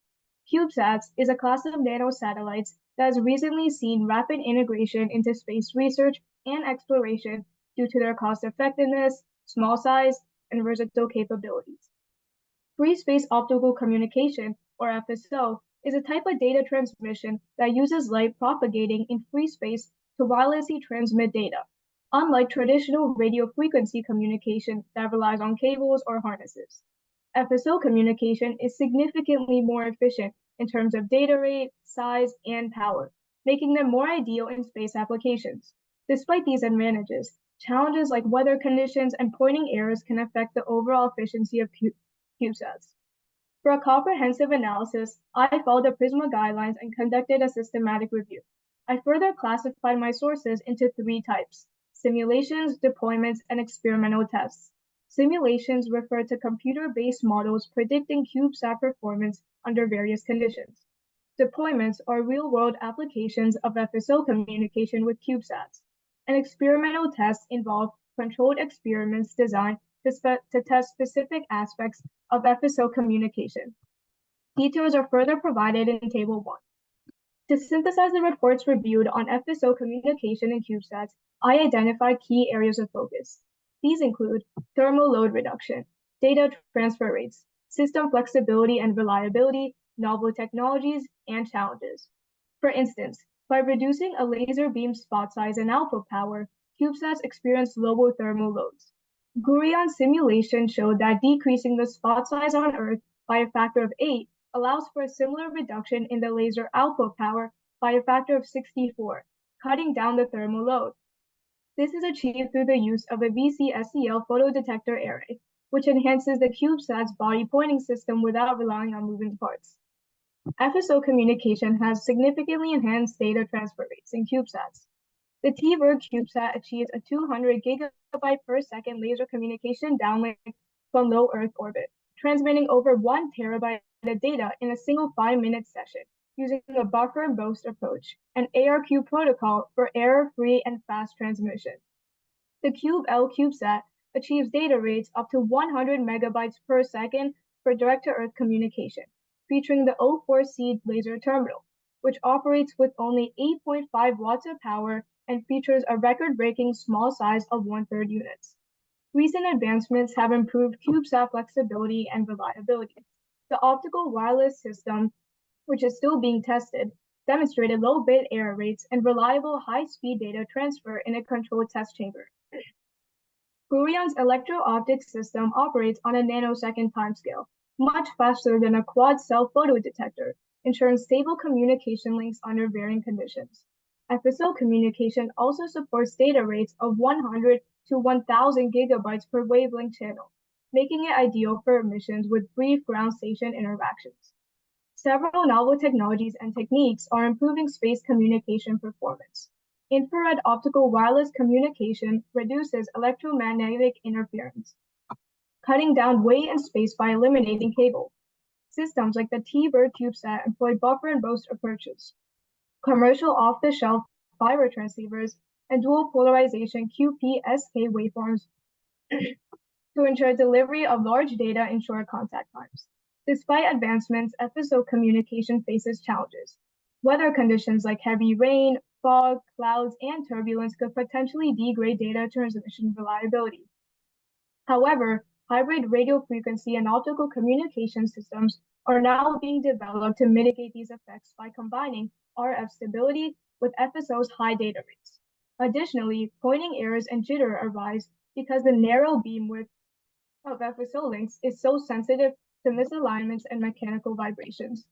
CubeSats is a class of nanosatellites that has recently seen rapid integration into space research and exploration due to their cost effectiveness, small size, and versatile capabilities. Free space optical communication, or FSO, is a type of data transmission that uses light propagating in free space to wirelessly transmit data, unlike traditional radio frequency communication that relies on cables or harnesses. FSO communication is significantly more efficient in terms of data rate, size, and power, making them more ideal in space applications. Despite these advantages, challenges like weather conditions and pointing errors can affect the overall efficiency of CubeSats. For a comprehensive analysis, I followed the PRISMA guidelines and conducted a systematic review. I further classified my sources into 3 types: simulations, deployments, and experimental tests. Simulations refer to computer-based models predicting CubeSat performance under various conditions. Deployments are real-world applications of FSO communication with CubeSats. And experimental tests involve controlled experiments designed to test specific aspects of FSO communication. Details are further provided in Table 1. To synthesize the reports reviewed on FSO communication in CubeSats, I identified key areas of focus. These include thermal load reduction, data transfer rates, system flexibility and reliability, novel technologies, and challenges. For instance, by reducing a laser beam spot size and output power, CubeSats experience lower thermal loads. Gurion simulation showed that decreasing the spot size on Earth by a factor of 8 allows for a similar reduction in the laser output power by a factor of 64, cutting down the thermal load. This is achieved through the use of a VCSEL photodetector array, which enhances the CubeSat's body pointing system without relying on moving parts. FSO communication has significantly enhanced data transfer rates in CubeSats. The T-Bird CubeSat achieves a 200 gigabyte per second laser communication downlink from low Earth orbit, transmitting over 1 terabyte of data in a single 5-minute session, using a buffer and burst approach, an ARQ protocol for error-free and fast transmission. The CubeL CubeSat achieves data rates up to 100 megabytes per second for direct-to-Earth communication, featuring the O4C laser terminal, which operates with only 8.5 watts of power and features a record-breaking small size of 1/3 units. Recent advancements have improved CubeSat flexibility and reliability. The optical wireless system, which is still being tested, demonstrated low bit error rates and reliable high-speed data transfer in a controlled test chamber. Gurion's electro-optic system operates on a nanosecond timescale, much faster than a quad-cell photodetector, ensuring stable communication links under varying conditions. FSO communication also supports data rates of 100 to 1000 gigabytes per wavelength channel, making it ideal for missions with brief ground station interactions. Several novel technologies and techniques are improving space communication performance. Infrared optical wireless communication reduces electromagnetic interference, cutting down weight and space by eliminating cable. Systems like the T-Bird CubeSat employ buffer and burst approaches. Commercial off-the-shelf fiber transceivers and dual polarization QPSK waveforms to ensure delivery of large data in short contact times. Despite advancements, FSO communication faces challenges. Weather conditions like heavy rain, fog, clouds, and turbulence could potentially degrade data transmission reliability. However, hybrid radio frequency and optical communication systems are now being developed to mitigate these effects by combining RF stability with FSO's high data rates. Additionally, pointing errors and jitter arise because the narrow beam width of FSO links is so sensitive to misalignments and mechanical vibrations.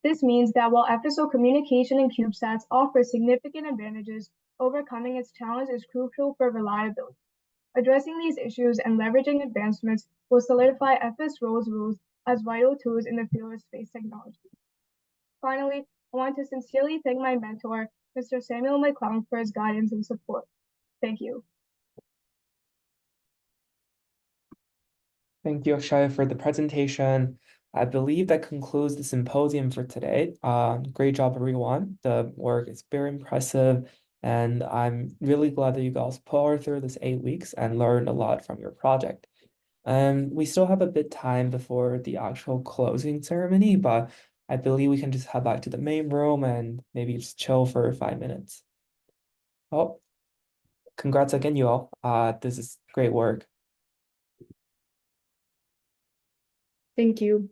This means that while FSO communication in CubeSats offers significant advantages, overcoming its challenge is crucial for reliability. Addressing these issues and leveraging advancements will solidify FSO's rules as vital tools in the field of space technology. Finally, I want to sincerely thank my mentor, Mr. Samuel McClung, for his guidance and support. Thank you. Thank you, Akshay, for the presentation. I believe that concludes the symposium for today. Great job, everyone. The work is very impressive, and I'm really glad that you guys powered through this 8 weeks and learned a lot from your project. We still have a bit time before the actual closing ceremony, but I believe we can just head back to the main room and maybe just chill for 5 minutes. Oh, congrats again, you all. This is great work. Thank you.